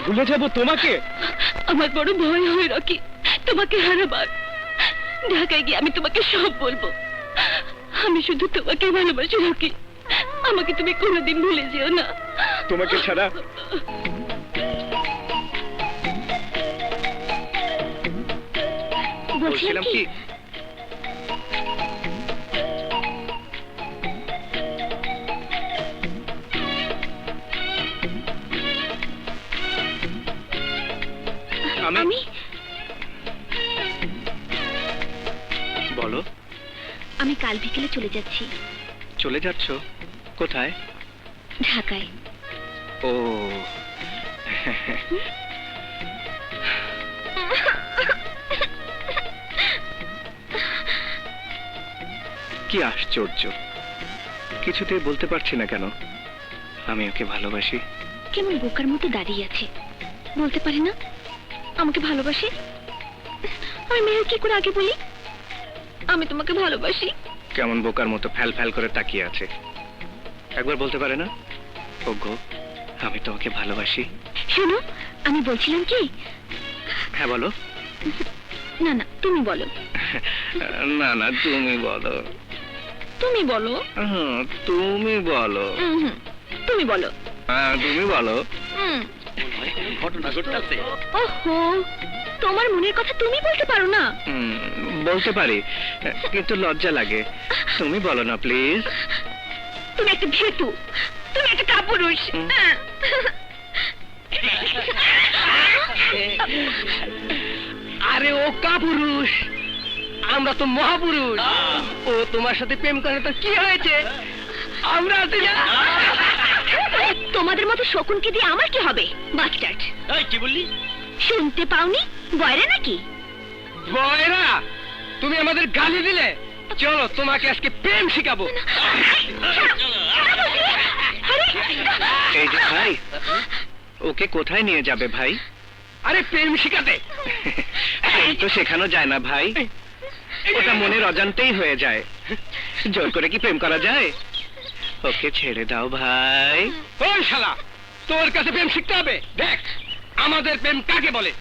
ভুলে যাব তোমাকে? আমার বড় ভয় হয় রকি তোমাকে হারাবার। ঢাকায় গিয়ে আমি তোমাকে সব বলবো। আমি শুধু তোমাকে ভালোবাসি রকি, আমাকে তুমি কোনোদিন ভুলে যেও না। তোমাকে ছাড়া বলছিলাম কি, আমি বলো। আমি কাল বিকেলে চলে যাচ্ছি চলে যাচ্ছ? কোথায়? ঢাকায়। ও কি আশ্চর্য, কিছুতেই বলতে পারছি না কেন আমি ওকে ভালোবাসি। কেমন বোকার মতো দাঁড়িয়ে আছে, বলতে পারি না আমাকে ভালোবাসি। আমি মেয়ের কি করে আগে বলি আমি তোমাকে ভালোবাসি? কেমন বোকার মতো ফ্যাল ফ্যাল করে তাকিয়ে আছে, একবার বলতে পারে না ওগো আমি তোমাকে ভালোবাসি? শোনো, আমি বলছিলাম কি। হ্যাঁ বলো। না না, তুমি বলো। না না, তুমি বলো। তুমি বলো। তুমি বলো। তুমি বলো। হ্যাঁ তুমি বলো। ঘটনা ঘটতেছে। ওহো, তোমার মনের কথা তুমি বলতে পারো না? বলতে পারি, কিন্তু লজ্জা লাগে। তুমি বলো না প্লিজ। তুমি একটা ভীতু, তুমি একটা কাপুরুষ। আরে ও কাপুরুষ, আমরা তো মহাপুরুষ। ও তোমার সাথে প্রেম করে তো কি হয়েছে? আমরা আছি না। তোমাদের মতো শকুনকে দিয়ে আমার কি হবে? বাস্টার্ড। এই কি বললি? শুনতে পাওনি? বয়রা নাকি? বয়রা, তুমি আমাদের গালি দিলে। চলো তোমাকে আজকে প্রেম শিখাবো। এই যে ভাই, ওকে কোথায় নিয়ে যাবে ভাই? আরে প্রেম শিখাতে। প্রেম তো শেখানো যায় না ভাই, ওটা মনের অজান্তেই হয়ে যায়। জোর করে কি প্রেম করা যায়? ওকে ছেড়ে দাও ভাই। ওই শালা, তোর কাছে প্রেম শিখতে হবে। দেখ আমাদের প্রেম কাকে বলে।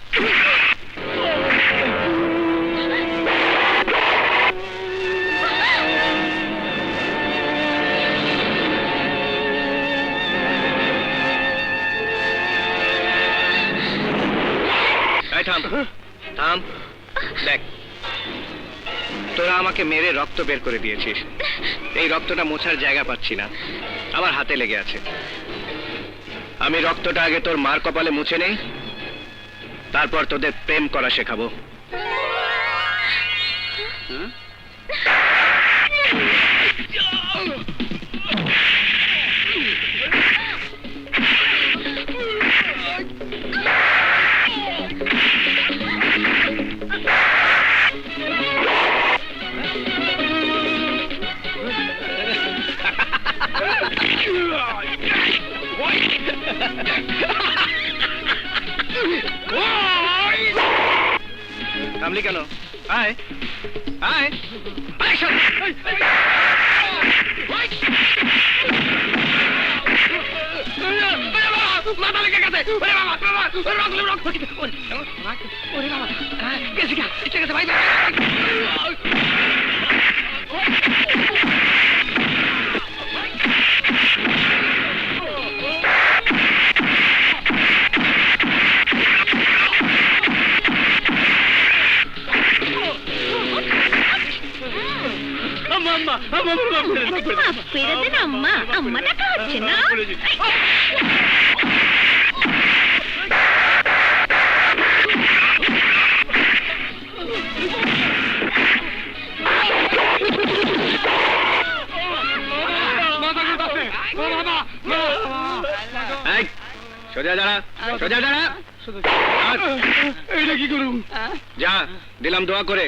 থাম থাম, দেখ তোরা আমাকে মেরে রক্ত বের করে দিয়েছিস। এই রক্তটা মোছার জায়গা পাচ্ছি না, আমার হাতে লেগে আছে। আমি রক্তটা আগে তোর মার কপালে মুছে নেই, তারপর তোদের প্রেম করা শেখাবো। থামলি কেন? আয় আয় আয় সব। মাথা লেগে গেছে। ওরে বাবা, বাবা, ওরে রক্ত, রক্ত। ওরে বাবা, গেছে গা, ঠিক আছে ভাই। মাফ করে দেন আম্মা, আম্মা টাকা হচ্ছে না। সোজা দাঁড়া, সোজা দাঁড়া। এইটা কি করুন? যা, দিলাম দোয়া করে,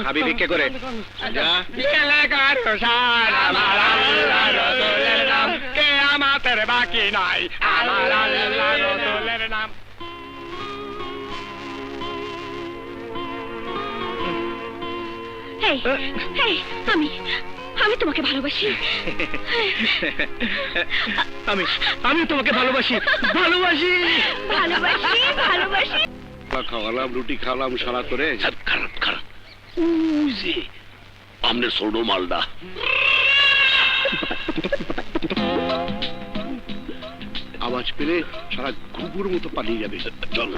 খাবি ভিক্ষে করে। যা। আমাদের বাকি নাই, আমার আল্লাহ রসুলের নাম। হেই, হেই, আমি তোমাকে ভালোবাসি। আমি তোমাকে ভালোবাসি, ভালোবাসি, ভালোবাসি, ভালোবাসি। খাওয়ালাম, রুটি খাওয়ালাম সারা করে। খারাপ খারাপ, ওই যে আমনের ছোট মালটা। আওয়াজ পেলে সারা ঘুঘুর মতো পালিয়ে যাবে। চল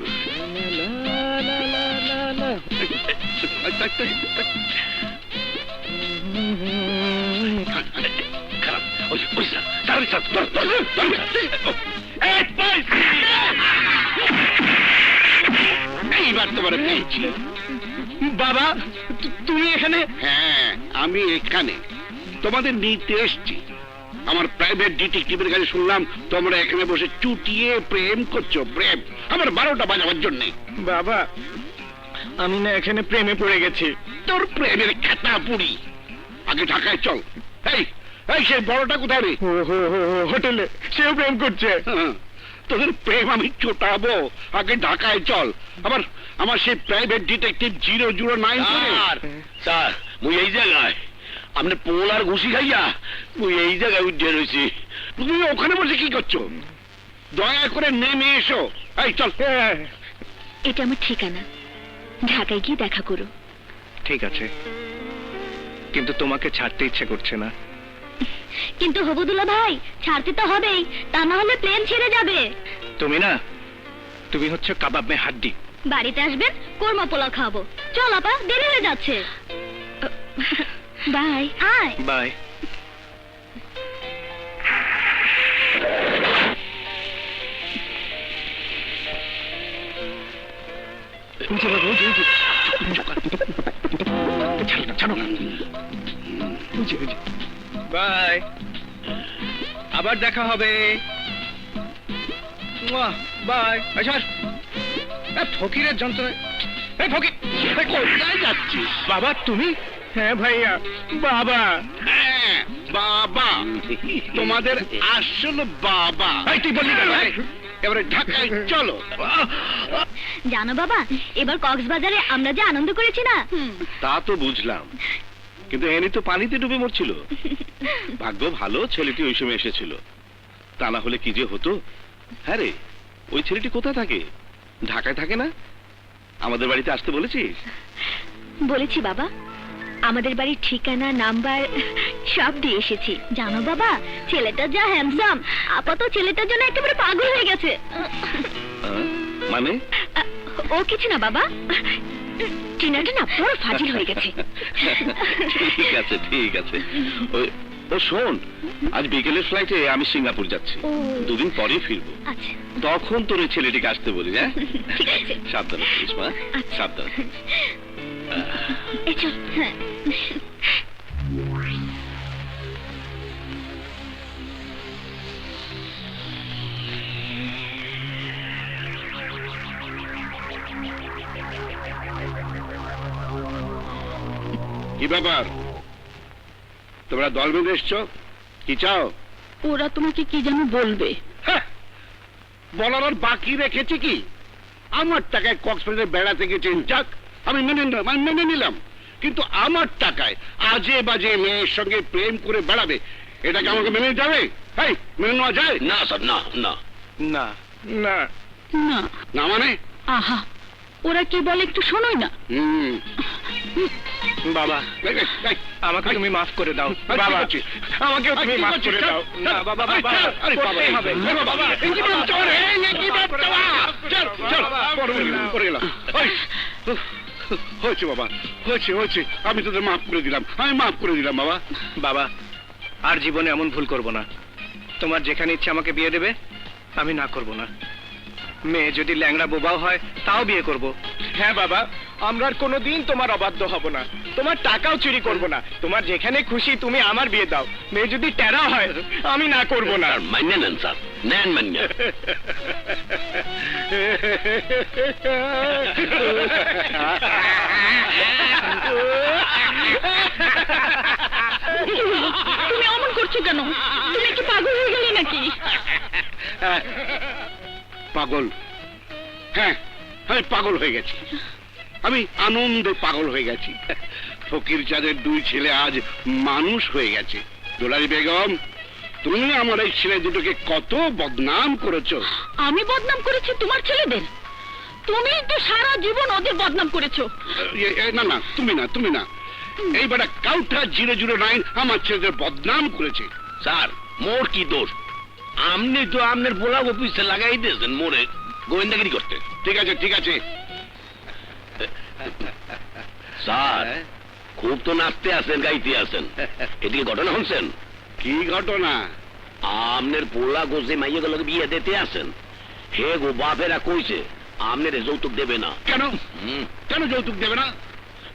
খারাপ এইবার তোমার পেয়েছি। বাবা তুমি এখানে? হ্যাঁ আমি এখানে তোমাদের নিতে এসছি। আমার প্রাইভেট ডিটেকটিভের কাছে শুনলাম তোমরা এখানে বসে চুটিয়ে প্রেম করছো। প্রেম আমার 12টা বাজাবার জন্য। বাবা আমি না এখানে প্রেমে পড়ে গেছি। তোর প্রেমের খাতা পুরি। আগে ঢাকায় চল। এই এই সেই বড়টা কোথায় রে? হোটেলে, সেও প্রেম করছে। হ্যাঁ, তোদের প্রেম আমি চোটাবো। আগে ঢাকায় চল। আমার সেই প্রাইভেট ডিটেকটিভ 009 স্যার মুই এই জায়গায় আপনি পোল আর ঘুষি খাইয়া মুই এই জায়গায় উঠে রয়েছি। তুমি ওখানে বসে কি করছো? দয়া করে নেমে এসো। এই চল। এটা আমার ঠিকানা, ঢাকায় গিয়ে দেখা করো। ঠিক আছে, কিন্তু তোমাকে ছাড়তে ইচ্ছে করছে না। কিন্তু হবুদুল্লাহ ভাই, ছাড়তে তো হবেই, তা না হলে প্লেন ছেড়ে যাবে। তুমি হচ্ছে কাবাব মে হাড্ডি। বাড়িতে আসবেন, কোরমা পোলাও খাবো। চল আপা, দেরি হয়ে যাচ্ছে। বাই। আয়। বাই। বাই, আবার দেখা হবে। বাই। ফকিরের যন্ত্রণা। এই ফকির, কোথায় যাচ্ছিস? বাবা তুমি? হ্যাঁ ভাইয়া, বাবা। হ্যাঁ বাবা, তোমাদের আসল বাবা। এই তুই বললি কেন? এবারে ঢাকায় চলো। জানো বাবা, এবার কক্সবাজারে আমরা যে আনন্দ করেছি না। তা তো বুঝলাম, কিন্তু এনি তো পানিতে ডুবে মরছিল। ভাগ্য ভালো ছেলেটি ওই সময় এসেছিল, তা না হলে কি যে হতো। হ্যাঁ রে, ওই ছেলেটি কোথায় থাকে? ঢাকায় থাকে না? আমাদের বাড়িতে আসতে বলেছিস? বলেছি বাবা, আমাদের বাড়ির ঠিকানা, নাম্বার সব দিয়ে এসেছি। জানো বাবা, ছেলেটা যা হ্যান্ডসাম, আপাতত ছেলেটার জন্য একেবারে পাগল হয়ে গেছে। মানে? ও কিছু না বাবা, টিনাটা না বড় ফাজিল হয়ে গেছে। ঠিক আছে ঠিক আছে। ও শোন, আজ বিকেলের ফ্লাইটে আমি সিঙ্গাপুর যাচ্ছি। ও। 2 দিন পরেই ফিরবো। আচ্ছা তখন তোর ওই ছেলেটিকে আসতে বলি। হ্যাঁ ঠিক আছে। সাবধানে থাকিস মা, আচ্ছা। সাবধানে থাকিস। এই চল। হ্যাঁ। কি ব্যাপার? তোমরা দল বেঁধে এসছো, কি চাও? ওরা তোমাকে কি যেন বলবে। হ্যাঁ, বলার আর বাকি রেখেছি কি? আমার টাকায় কক্সবাজারে বেড়াতে গেছেন, যাক আমি মেনে নিলাম। কিন্তু আমার টাকায় আজে বাজে মেয়ের সঙ্গে প্রেম করে বেড়াবে, এটাকে আমাকে মেনে নিতে হবে? এই মেনে নেওয়া যায়? না স্যার, না না না না না। না মানে? আহা, ওরা কি বলে একটু শোনোই না। বাবা, এই, এই, এই, আমাকে তুমি মাফ করে দাও। আর কি বাবা, করছিস? আমাকেও তুমি আর কি মাফ করছিস? করে দাও। চল, না চল, বাবা, এই, বাবা, চল, আরে বাবা, করতেই হবে। এই, বাবা, এই কি বলছো? এই, এই কি বলছো? চল, চল, পড়ে গেলাম। ওই, হয়েছে বাবা, হয়েছে। আমি তোদের মাফ করে দিলাম, বাবা। বাবা, আর জীবনে এমন ভুল করব না। তোমার যেখানে ইচ্ছে আমাকে বিয়ে দেবে, আমি না করব না। মেয়ে যদি ল্যাংড়া বোবাও হয় তাও বিয়ে করব। হ্যাঁ বাবা, আমরা আর কোনোদিন তোমার অবাধ্য হব না, তোমার টাকাও চুরি করব না। তোমার যেখানে খুশি তুমি আমার বিয়ে দাও। মেয়ে যদি টেরা হয় আমি না করব না। স্যার মান্য নেন, স্যার নেন মান্য। তুমি অমন করছো কেন? তুমি কি পাগল হয়ে গেলে নাকি? পাগল? হ্যাঁ, আমি পাগল হয়ে গেছি। আমি আনন্দে পাগল হয়ে গেছি। ফকির চাঁদের 2 ছেলে আজ মানুষ হয়ে গেছে। দুলারি বেগম, তুমি আমার এই ছেলে দুটোকে কত বদনাম করেছো। আমি বদনাম করেছি তোমার ছেলেদের? তুমি তো সারা জীবন ওদের বদনাম করেছো। না না, তুমি না এই বেটা কাউটা 009 আমার ছেলেদের বদনাম করেছে। স্যার মোর কি দোষ? আপনি তো আপনার পোলা অফিসে লাগাই দিয়েছেন মোরে গোয়েন্দাগিরি করতে। ঠিক আছে স্যার খুব তো নাচতে আছেন, গাইতে আছেন, এদিকে ঘটনা শুনছেন? কি ঘটনা? আপনার পোলা গোজে মাইয়া গুলোকে বিয়ে দিতে আছেন, হে গো বাপেরা কইছে আপনার যৌতুক দেবে না। কেন হুম, কেন যৌতুক দেবে না?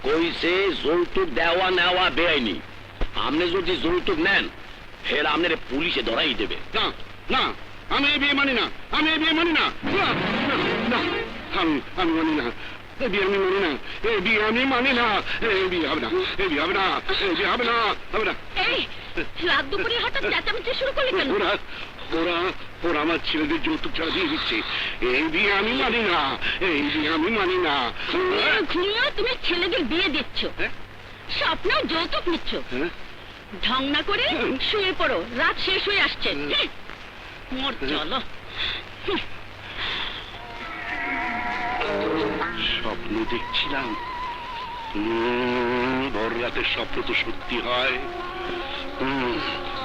কইছে যৌতুক দেওয়া নেওয়া বেআইনি, আপনি যদি যৌতুক নেন ফের আপনার পুলিশে ধরাই দেবে। না না, আমি এই বিয়ে মানি না, আমি এই বিয়ে মানি না, না, না, না, আমি মানি না, এই বিয়ে আমি মানি না, এই বিয়ে আমি মানি না, এই বিয়ে হবে না, এই বিয়ে হবে না, এই বিয়ে হবে না, হবে না। এই রাত দুপুরে হঠাৎ চেঁচামেচি শুরু করলে কেন? ওরা ওরা ওরা আমার ছেলেদের যৌতুক ছাড়া দিয়ে দিচ্ছে, এই বিয়ে আমি মানি না, এই বিয়ে আমি মানি না। ঘুমিয়ে তুমি ছেলেদের বিয়ে দিচ্ছ, হ্যাঁ? স্বপ্নেও যৌতুক নিচ্ছ। হ্যাঁ? ঢং না করে শুয়ে পড়ো, রাত শেষ হয়ে আসছে। মোর চলো। স্বপ্ন দেখছিলাম, ভোর রাতের স্বপ্ন তো সত্যি হয়।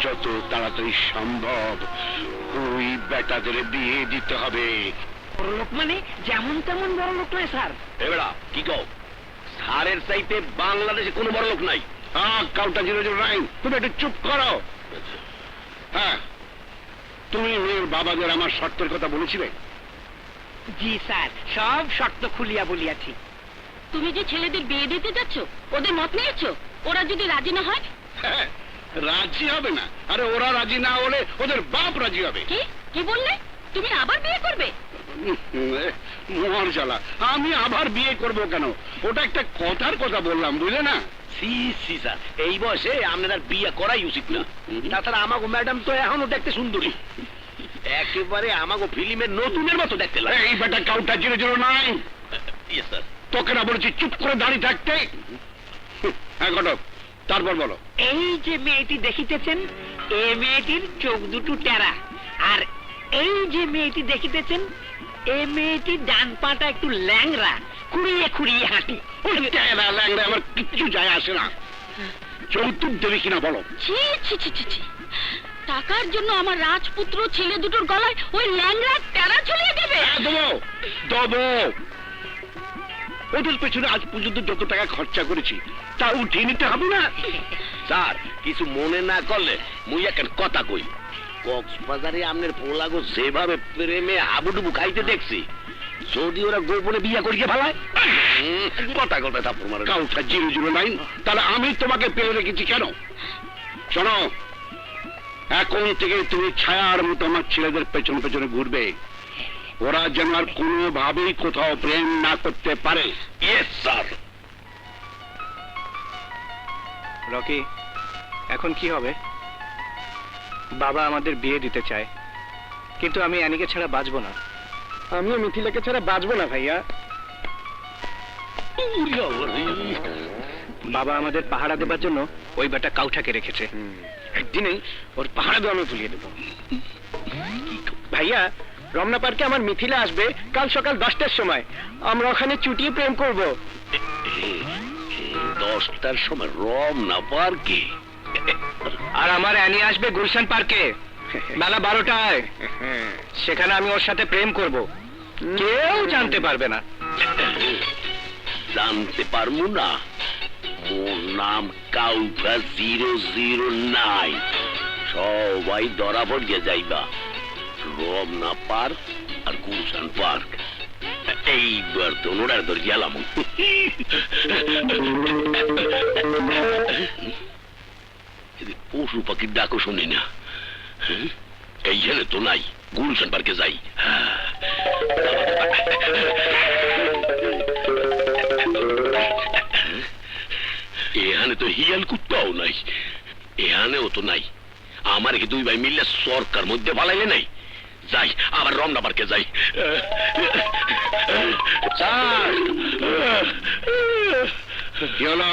যত তাড়াতাড়ি সম্ভব ওই বেটাদের বিয়ে দিতে হবে। বড়লোক মানে যেমন তেমন বড় লোক নয় স্যার। এবেড়া কি কও? স্যারের চাইতে বাংলাদেশে কোনো বড় লোক নাই। কাউটা 009, তুমি একটু চুপ করো। হ্যাঁ, তুমি মেয়ের বাবাদের আমার শর্তের কথা বলেছিলে? জি স্যার, সব শর্ত খুলিয়া বলিয়াছি। তুমি যে ছেলেদের বিয়ে দিতে যাচ্ছ, ওদের মত নিয়েছো? ওরা যদি রাজি না হয়? হ্যাঁ, রাজি হবে না? আরে ওরা রাজি না হলে ওদের বাপ রাজি হবে। কি কি বললে? তুমি আবার বিয়ে করবে? মর জ্বালা, আমি আবার বিয়ে করব কেন? ওটা একটা কথার কথা বললাম, বুঝলে না? সি সি স্যার, এই বয়সে আপনার আর বিয়ে করাই উচিত না। তাছাড়া আমাগো ম্যাডাম তো এখনো দেখতে সুন্দরী, একেবারে আমাগো ফিল্মের নতুনের মতো দেখতে লাগে। এই বেটা কাউটা 009, ইয়েস স্যার। তোকে না বলেছি চুপ করে দাঁড়িয়ে থাকতে? হ্যাঁ ঘটক, তারপর বলো। এই যে মেয়েটি দেখিতেছেন, এই মেয়েটির চোখ দুটো টেরা, আর এই যে মেয়েটি দেখিতেছেন, এই মেয়েটির ডান পাটা একটু ল্যাংড়া, খুঁড়িয়ে খুঁড়িয়ে হাঁটি। ওই টেরা ল্যাংড়া আমার কিচ্ছু যায় আসে না। যৌতুক দেবে কিনা বলো? ছি ছি ছি ছি ছি। টাকার জন্য আমার রাজপুত্র ছেলে দুটোর গলায় ওই ল্যাংড়া টেরা ঝুলিয়ে দেবে? হ্যাঁ, দেবো দেবো। ওদের পেছনে আজ পর্যন্ত যত টাকা খরচা করেছি তা উঠিয়ে নিতে হবে না? স্যার কিছু মনে না করলে মুই একটা কথা কই, কক্সবাজারে আপনার পোলাগো যেভাবে প্রেমে হাবুডুবু খাইতে দেখছি, যদি ওরা গোপনে বিয়ে করিয়ে ফেলায়, কথা কথা থাপ্পড় মারে। কাউটা 009, তাহলে আমি তোমাকে পেয়ে রেখেছি কেন? শোনো, এখন থেকে তুমি ছায়ার মতো আমার ছেলেদের পেছনে পেছনে ঘুরবে, ওরা যেন আর কোনোভাবেই কোথাও প্রেম না করতে পারে। Yes sir. রকি, এখন কি হবে? বাবা আমাদের বিয়ে দিতে চায়, কিন্তু আমি অ্যানিকে ছাড়া বাঁচবো না। আমিও মিথিলাকে ছাড়া বাঁচবো না ভাইয়া। বাবা আমাদের পাহারা দেবার জন্য ওই বেটা কাউঠাকে রেখেছে। একদিনেই ওর পাহারা দেওয়া আমি ভুলিয়ে দেবো। ভাইয়া, রমনা পার্কে আমার মিথিলা আসবে কাল সকাল 10টার সময়। আমরা ওখানে চুটিয়ে প্রেম করব। 10টার সময় রমনা পার্কে? আর আমার অ্যানি আসবে গুলশান পার্কে বেলা 12টায়। সেখানে আমি ওর সাথে প্রেম করব, কেউ জানতে পারবে না। জানতে পারবো না? মোর নাম কাউফা 009, সবাই ধরা পড়িয়ে যাইবা। রমনা পার্ক আর গুলশান পার্ক, এইবার তো নোড়ার ধরে গেলাম। পশু পাখির ডাকও শুনি না, এইখানে তো নাই। গুলশান পার্কে যাই। এখানে তো হিয়াল কুত্তাও নাই, এখানেও তো নাই। আমার কি দুই ভাই মিললে সরকার মধ্যে পালাইলে নাই? যাই, আবার রমনা পার্কে যাই। স্যার, কি হলো?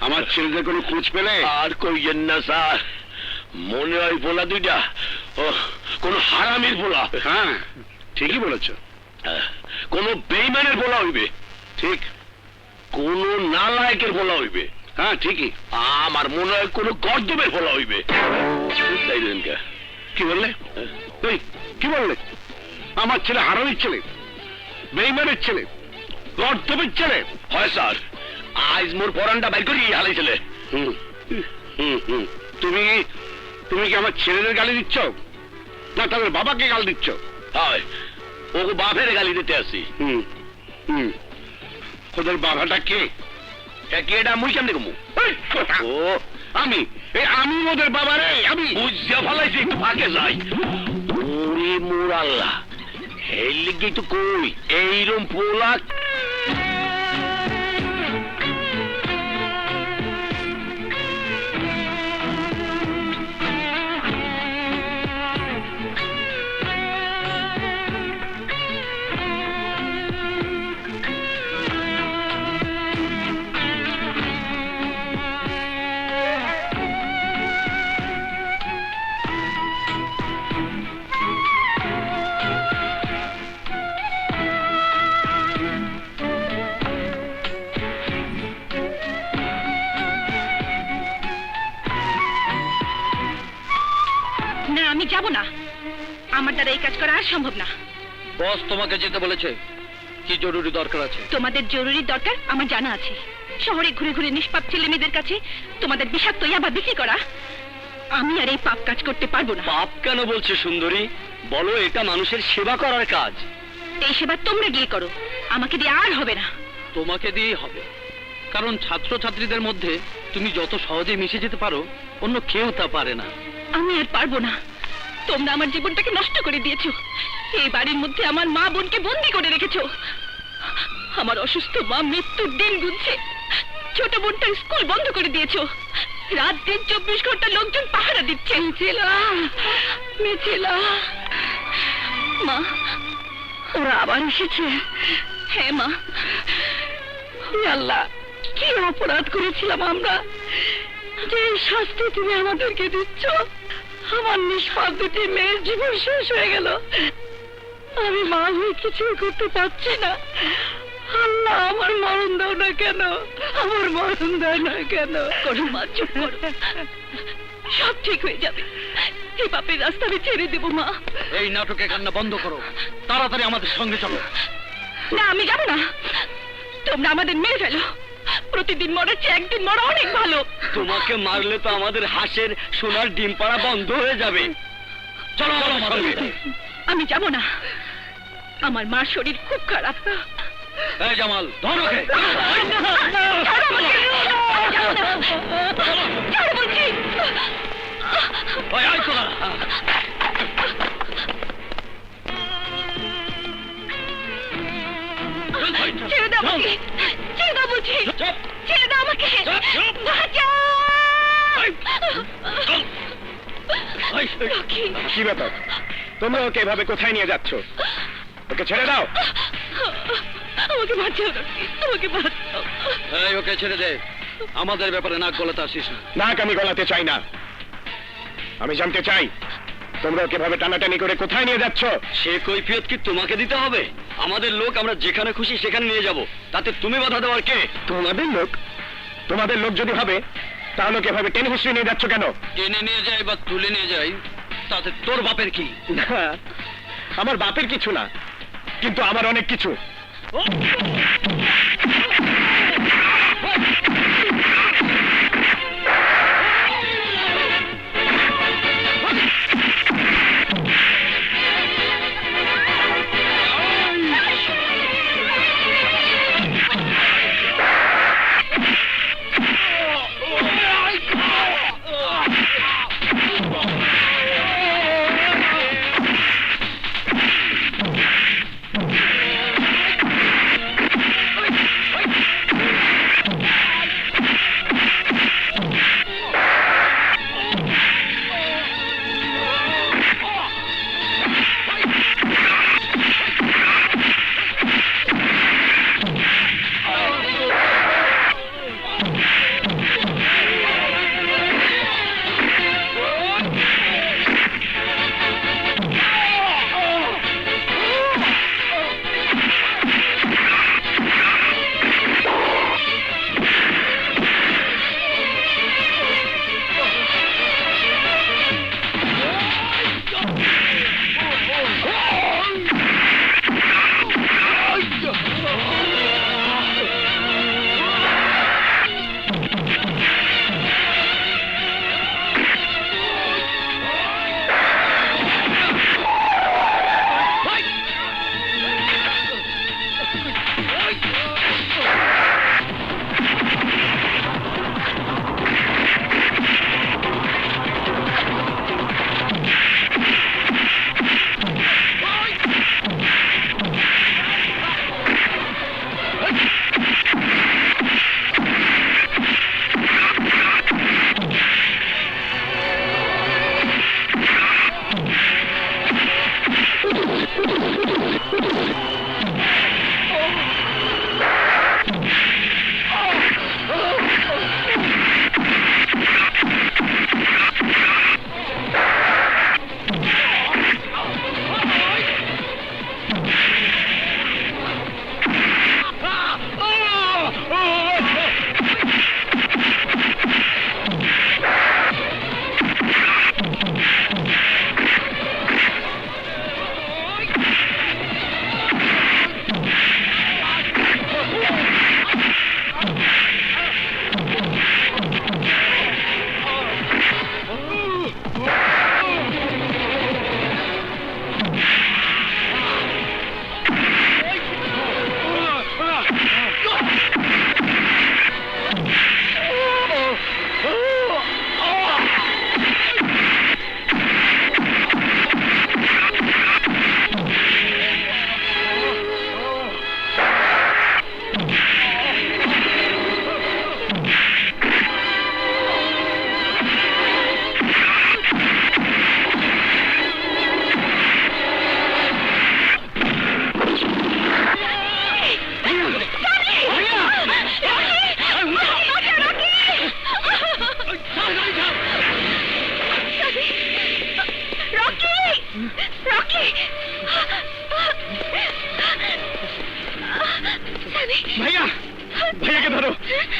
আমার ছেলেদের কোনো খোঁজ পেলে? আর কইয়েন না স্যার, মনে হয় ভোলা দুইটা কোন হারামির ভোলা। হ্যাঁ, ঠিকই বলেছ। কোন বেইমানের বলা হইবে। ঠিক, কোন নালায়কের বলা হইবে। হ্যাঁ ঠিকই, আমার মনে হয় কোন গর্দবের বলা হইবে। তাই দেন কে? কি বললে? এই, কি বললে? আমার ছেলে হারামির ছেলে, বেইমানের ছেলে, গর্দবের ছেলে? হয় স্যার, আজ মোর পরানটা বাইর করি হালাই ছেলে। তুমি তুমি কি আমার ছেলেদের গালি দিচ্ছ, না তাদের বাবাকে গালি দিচ্ছ? হয়, ও বাপের গালি দিতে আসি। ওদের বাবাটা কে? এটা মুই কেমনে কমু? ও আমি, আমি ওদের বাবা রে, আমি বুঝতে ফেলাইছি, একটু ফাঁকে যাই। ওরে মোর আল্লাহ, এই লিগেই তো কই এইরম পোলা। না, আমি যাব না। আমার দ্বারা এই কাজ করা আর সম্ভব না। বস তোমাকে যেতে বলেছে, কি জরুরি দরকার আছে? তোমাদের জরুরি দরকার আমার জানা আছে। শহরে ঘুরে ঘুরে নিষ্পাপ ছেলে মেয়েদের কাছে তোমাদের বিষাক্ত ইয়াবা বিক্রি করা। আমি আর এই পাপ কাজ করতে পারবো না। পাপ কেন বলছে সুন্দরী? বলো, এটা মানুষের সেবা করার কাজ। এই সেবা তোমরা গিয়ে করো, আমাকে দিয়ে আর হবে না। তোমাকে দিয়েই হবে, কারণ ছাত্রছাত্রীদের মধ্যে তুমি যত সহজে মিশে যেতে পারো, অন্য কেউ তা পারে না। আমি আর পারবো না। তোমরা আমার জীবনটাকে নষ্ট করে দিয়েছো। এই বাড়ির মধ্যে আমার মা বোনকে বন্দি করে রেখেছো। আমার অসুস্থ মা মৃত্যুর দিন গুনছে। ছোট বোনটার স্কুল বন্ধ করে দিয়েছো। রাত দিন 24 ঘন্টা লোকজন পাহারা দিচ্ছে। মিথিলা, মা, ওরা আবার এসেছে। হ্যাঁ মা। হে আল্লাহ, কি অপরাধ করেছিলাম আমরা যে এই শাস্তি তুমি আমাদেরকে দিচ্ছ? আমার নিষ্পাপ দুটি মেয়ের জীবন শেষ হয়ে গেল। আমি মা হয়ে কিছুই করতে পারছি না। আল্লাহ, আমার মরণ দাও না কেন, আমার মরণ দাও না কেন। করো মা, চুপ করো, সব ঠিক হয়ে যাবে। এই পাপের রাস্তা আমি ছেড়ে দেবো মা। এই নাটকে কান্না বন্ধ করো, তাড়াতাড়ি আমাদের সঙ্গে চলো। না, আমি যাবো না। তোমরা আমাদের মেরে ফেলো। প্রতিদিন মরার চেয়ে একদিন মরা অনেক ভালো। তোমাকে মারলে তো আমাদের হাঁসের সোনার ডিম পাড়া বন্ধ হয়ে যাবে। চলো আমার সঙ্গে। আমি যাব না। আমার মার শরীর খুব খারাপ। এই জামাল, ধর ওকে। ওই আয় তোরা। ছেড়ে দাও আমাকে, ছেড়ে দাও বলছি, ছেড়ে দাও আমাকে। কি ব্যাপার? তোমরা ওকে এভাবে কোথায় নিয়ে যাচ্ছ? ওকে ছেড়ে দাও। আমাকে বাঁচাও, আমাকে বাঁচাও। এই ওকে ছেড়ে দে, আমাদের ব্যাপারে নাক গলাতে আসিস না। নাক আমি গলাতে চাই না। আমি জানতে চাই তোমরা ওকে এভাবে টানাটানি করে কোথায় নিয়ে যাচ্ছ? সে কৈফিয়ত কি তোমাকে দিতে হবে? আমাদের লোক, আমরা যেখানে খুশি সেখানে নিয়ে যাব, তাতে তুমি বাধা দেওয়ার কে? তোমাদের লোক? তোমাদের লোক যদি হবে তাহলে ওকে এভাবে টেনে হিস্ট্রি নিয়ে যাচ্ছ কেন? টেনে নিয়ে যাই বা তুলে নিয়ে যাই, তাতে তোর বাপের কি? না, আমার বাপের কিছু না, কিন্তু আমার অনেক কিছু।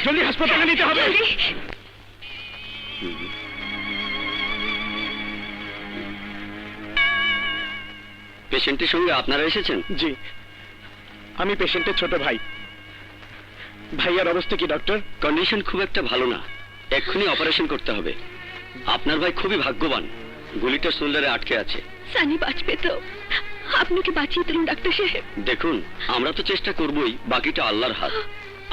জলদি হাসপাতালে নিতে হবে। জলদি। পেশেন্টের সঙ্গে আপনারা এসেছেন? জি, আমি পেশেন্টের ছোট ভাই। ভাইয়ার অবস্থা কি ডক্টর? কন্ডিশন খুব একটা ভালো না, এক্ষুনি অপারেশন করতে হবে। আপনার ভাই খুবই ভাগ্যবান, গুলিটা শোল্ডারে আটকে আছে। সানি বাঁচবে তো? আপনাকে বাঁচিয়ে দিলাম ডাক্তার সাহেব। দেখুন, আমরা তো চেষ্টা করবই, বাকিটা আল্লাহর হাত।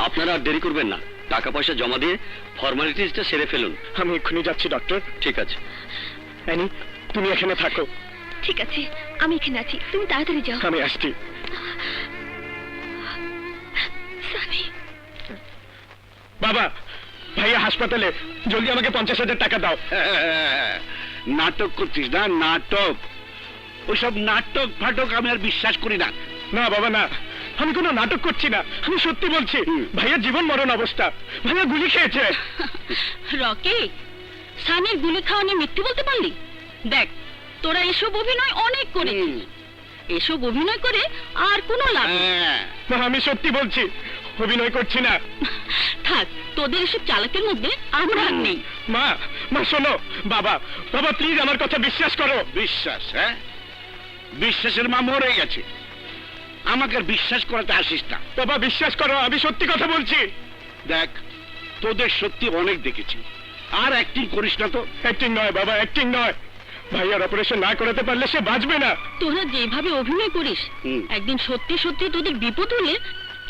আপনারা আর দেরি করবেন না, টাকা পয়সা জমা দিয়ে ফর্মালিটিসটা সেরে ফেলুন। আমি এক্ষুনি যাচ্ছি ডক্টর। ঠিক আছে। অ্যানি, তুমি এখানে থাকো। ঠিক আছে, আমি এখানে আছি, তুমি তাড়াতাড়ি যাও। আমি আসছি। সানি, বাবা, ভাইয়া হাসপাতালে, জলদি আমাকে 50,000 টাকা দাও। নাটক করছিস না? নাটক, ওইসব নাটক ফাটক আমি আর বিশ্বাস করি না। না বাবা না, আমি কোনো নাটক করছি না, আমি সত্যি বলছি। ভাইয়ার জীবন মরণ অবস্থা, ভাইয়া গুলি খেয়েছে। রকি, সানির গুলি খাওয়া নিয়ে মিথ্যে বলতে পারলি? দেখ, তোরা এসব অভিনয় অনেক করেছিস, এসব অভিনয় করে আর কোনো লাভ নেই। হ্যাঁ, মা, আমি সত্যি বলছি, অভিনয় করছি না। থাক, তোদের এসব চালাকের মধ্যে আমরা আর নেই। মা, মা শোনো। বাবা, বাবা প্লিজ আমার কথা বিশ্বাস করো। বিশ্বাস? হ্যাঁ, বিশ্বাসের মা মরে গেছে, আমাকে আর বিশ্বাস করাতে আসিস না। বাবা বিশ্বাস করো, আমি সত্যি কথা বলছি। দেখ, তোদের সত্যি অনেক দেখেছি, আর অ্যাক্টিং করিস না তো। অ্যাক্টিং নয় বাবা, অ্যাক্টিং নয়। ভাইয়ার অপারেশন না করাতে পারলে সে বাঁচবে না। তোরা যেভাবে অভিনয় করিস, হুম। একদিন সত্যি সত্যি তোদের বিপদ হলে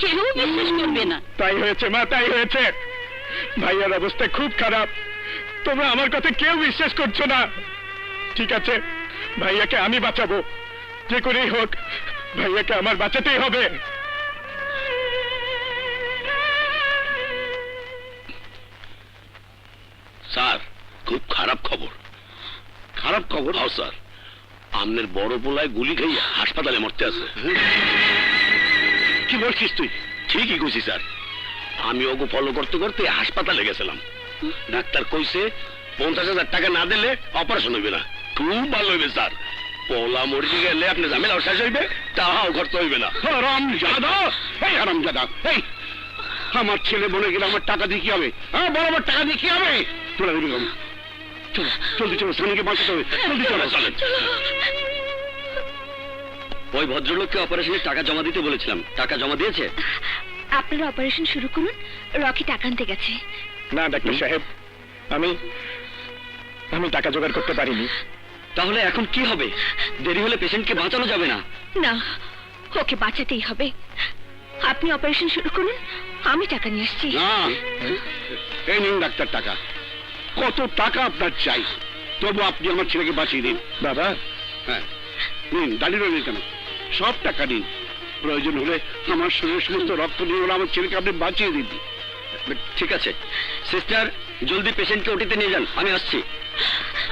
কেউ বিশ্বাস করবে না। তাই হয়েছে মা, তাই হয়েছে। ভাইয়ার অবস্থা খুব খারাপ, তোমরা আমার কথা কেউ বিশ্বাস করছো না। ঠিক আছে, ভাইয়াকে আমি বাঁচাবো, যে করেই হোক ভাইয়াকে আমার বাঁচাতেই হবে। স্যার, খুব খারাপ খবর। খারাপ খবর? হ্যাঁ স্যার, আমনের বড় পোলায় গুলি খাইয়া হাসপাতালে মরতে আছে। কি বলছিস তুই? ঠিকই কইছি স্যার, আমি ওগো ফলো করতে করতে হাসপাতালে গেছিলাম। ডাক্তার কইছে 50,000 টাকা না দিলে অপারেশন হইবে না। খুব ভালো হইবে স্যার, পোলা মরে গেলে আপনি ঝামেলাও শেষ হইবে, তাহাও খরচ হইবে না। হারামজাদা, এই হারামজাদা, এই আমার ছেলে মনে গেলে আমার টাকা দিয়ে কি হবে? হ্যাঁ বল, আমার টাকা দিয়ে কি হবে? তোরা দিবি কম। চলো জলদি চলো, সানিকে বাঁচাতে হবে, জলদি চলো। চলেন। ওই ভদ্রলোককে অপারেশনের টাকা জমা দিতে বলেছিলাম, টাকা জমা দিয়েছে? আপনারা অপারেশন শুরু করুন, রকি টাকা আনতে গেছে। না ডাক্তার সাহেব, আমি আমি টাকা জোগাড় করতে পারিনি। তাহলে এখন কি হবে? দেরি হলে পেশেন্টকে বাঁচানো যাবে না। না, ওকে বাঁচাতেই হবে। আপনি অপারেশন শুরু করুন, আমি টাকা নিয়ে আসছি। না, এই নিন ডাক্তার টাকা। কত টাকা আপনার চাই? তবু আপনি আমার ছেলেকে বাঁচিয়ে দিন। বাবা, হ্যাঁ নিন, দাঁড়িয়ে রইলেন কেন? সব টাকা নিন, প্রয়োজন হলে আমার শরীরের সমস্ত রক্ত নিয়ে হলে আমার ছেলেকে আপনি বাঁচিয়ে দিন। ঠিক আছে সিস্টার, জলদি পেশেন্টকে ওটিতে নিয়ে যান, আমি আসছি।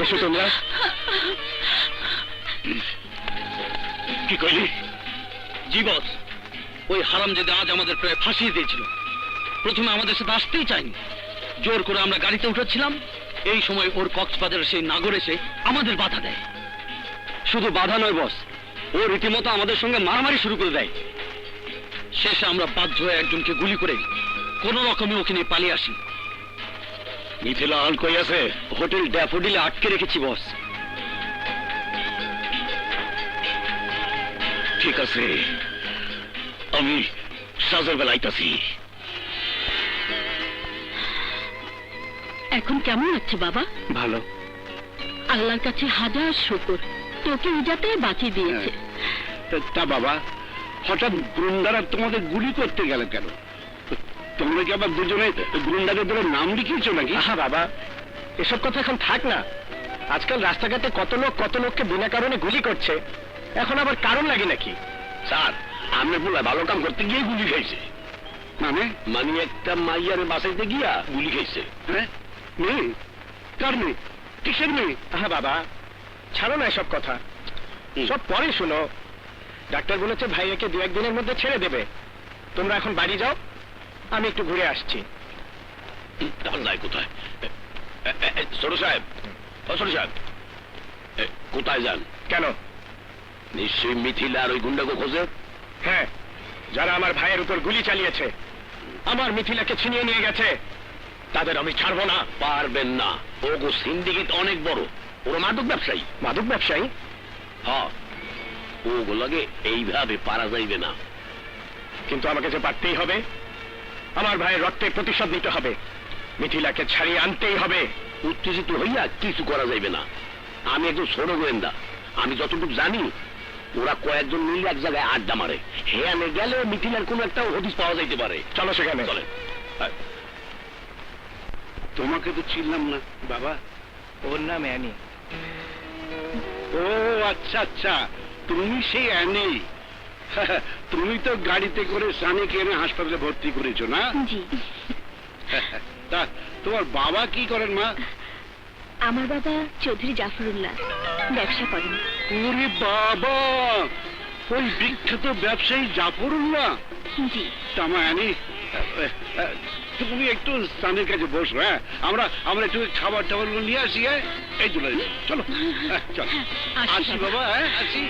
এসো তোমরা। কি কইলি? জি বস, ওই হারামজাদা আজ আমাদের প্রায় ফাঁসিয়ে দিয়েছিল। প্রথমে আমাদের সাথে আসতেই চায়নি, জোর করে আমরা গাড়িতে উঠেছিলাম। এই সময় ওর কক্সবাজারের সেই নাগর এসে আমাদের বাধা দেয়। শুধু বাধা নয় বস, ও রীতিমতো আমাদের সঙ্গে মারামারি শুরু করে দেয়। শেষে আমরা বাধ্য হয়ে একজনকে গুলি করে কোন রকমে ওকে নিয়ে পালিয়ে আসি। মিথিলাল কই আছে? হোটেল ড্যাফোডিলে আটকে রেখেছি বস। ঠিক আছে, আমি সাজের বেলা আইতাছি। এখন কেমন আছে বাবা? ভালো। আল্লাহর কাছে হাজার শুকর, তোকে ইজাতে বাঁচিয়ে দিয়েছে। তা বাবা, হঠাৎ গুন্ডারা তোমাদের গুলি করতে গেল কেন? তোমরা কি আবার দুজনে গুন্ডাদের ধরে নাম লিখিয়েছো নাকি? আহা বাবা, এসব কথা এখন থাক না। আজকাল রাস্তাঘাটে কত লোককে বিনা কারণে গুলি করছে, এখন আবার কারণ লাগে নাকি? স্যার, আমনে পোলা ভালো কাম করতে গিয়ে গুলি খাইছে। মানে? মানে একটা মাইয়ারে বাঁচাইতে গিয়া গুলি খাইছে। হ্যাঁ, মেয়ে? কার মেয়ে? কিসের মেয়ে? আহা বাবা, ছাড়ো না এসব কথা, সব পরে শোনো। ডাক্তার বলেছে ভাইয়াকে 2-1 দিনের মধ্যে ছেড়ে দেবে। তোমরা এখন বাড়ি যাও, আমি একটু ঘুরে আসছি। তাহলে যায় কোথায়? ছোট সাহেব, ও ছোট সাহেব, কোথায় যান? কেন? নিশ্চয়ই মিথিলা আর ওই গুন্ডাকে খোঁজে। হ্যাঁ, যারা আমার ভাইয়ের উপর গুলি চালিয়েছে আমার মিথিলাকে ছিনিয়ে নিয়ে গেছে, তাদের আমি ছাড়বো না। পারবেন না, ওগো সিন্ডিকেট অনেক বড়, ওরা মাদক ব্যবসায়ী। মাদক ব্যবসায়ী? হ্যাঁ, ওগুলোকে এইভাবে পারা যাইবে না। কিন্তু আমাকে যে পারতেই হবে, আমার ভাইয়ের রক্তে প্রতিশোধ নিতে হবে, মিথিলাকে ছাড়িয়ে আনতেই হবে। উত্তেজিত হইয়া কিছু করা যাইবে না। আমি একজন ছোট গোয়েন্দা, আমি যতটুকু জানি ওরা কয়েকজন মিলে এক জায়গায় আড্ডা মারে, হেয়ানে গেলে মিথিলার কোনো একটা হদিস পাওয়া যাইতে পারে। চলো সেখানে। চলে। তোমাকে তো চিনলাম না। বাবা, ওর নাম অ্যানি। ও আচ্ছা আচ্ছা, তুমি সেই অ্যানি। তুমি তো গাড়িতে করে সানিকে এনে হাসপাতালে ভর্তি করেছো না? জি। তা তোমার বাবা কি করেন মা? আমার বাবা চৌধুরী জাফরুল্লাহ, ব্যবসা করেন। ওরে বাবা, ওই বিখ্যাত ব্যবসায়ী জাফরুল্লাহ। জি। তামা অ্যানি, তুমি একটু সানির কাছে বসো। হ্যাঁ, আমরা একটু খাবার টাবার নিয়ে আসি। হ্যাঁ, এই চলে চলো। চলো আসি বাবা। হ্যাঁ আসি,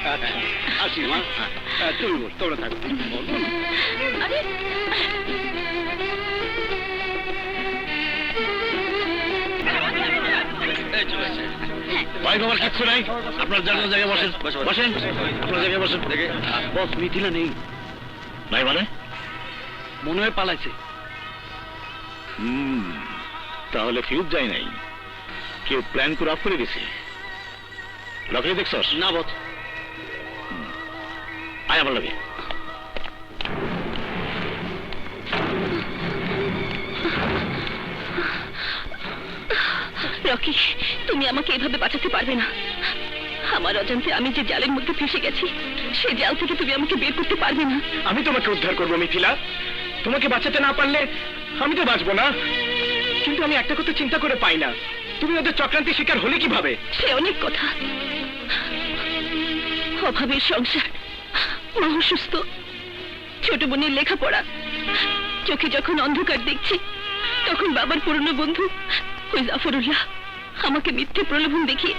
আসি মা। তুমি বস, তোমরা থাকো। আরে, ভাই বাবার কিচ্ছু নাই, আপনার জায়গায় বসেন। বসেন, আপনার জায়গায় বসেন। বস, মিথিলা নেই। নাই মানে? মনে হয় পালাইছে। তাহলে ফিউজ যায় নাই, কেউ প্ল্যান করে অফ করে গেছে। লকে দেখছস? না বস। আয় আমার লগে। রকি, তুমি আমাকে এভাবে বাঁচাতে পারবে না। আমার অজান্তে আমি যে জালের মধ্যে ফেসে গেছি, সেই জাল থেকে তুমি আমাকে বের করতে পারবে না। আমি তোমাকে উদ্ধার করবো মিথিলা, তোমাকে বাঁচাতে না পারলে আমি তো বাঁচবো না। কিন্তু আমি একটা কথা চিন্তা করে পাই না, তুমি ওদের চক্রান্তের শিকার হলে কিভাবে? সে অনেক কথা। অভাবের সংসার, মা অসুস্থ, ছোট বোনের লেখাপড়া, চোখে যখন অন্ধকার দেখছি, তখন বাবার পুরনো বন্ধু ওই জাফরুল্লাহ আমাকে মিথ্যে প্রলোভন দেখিয়ে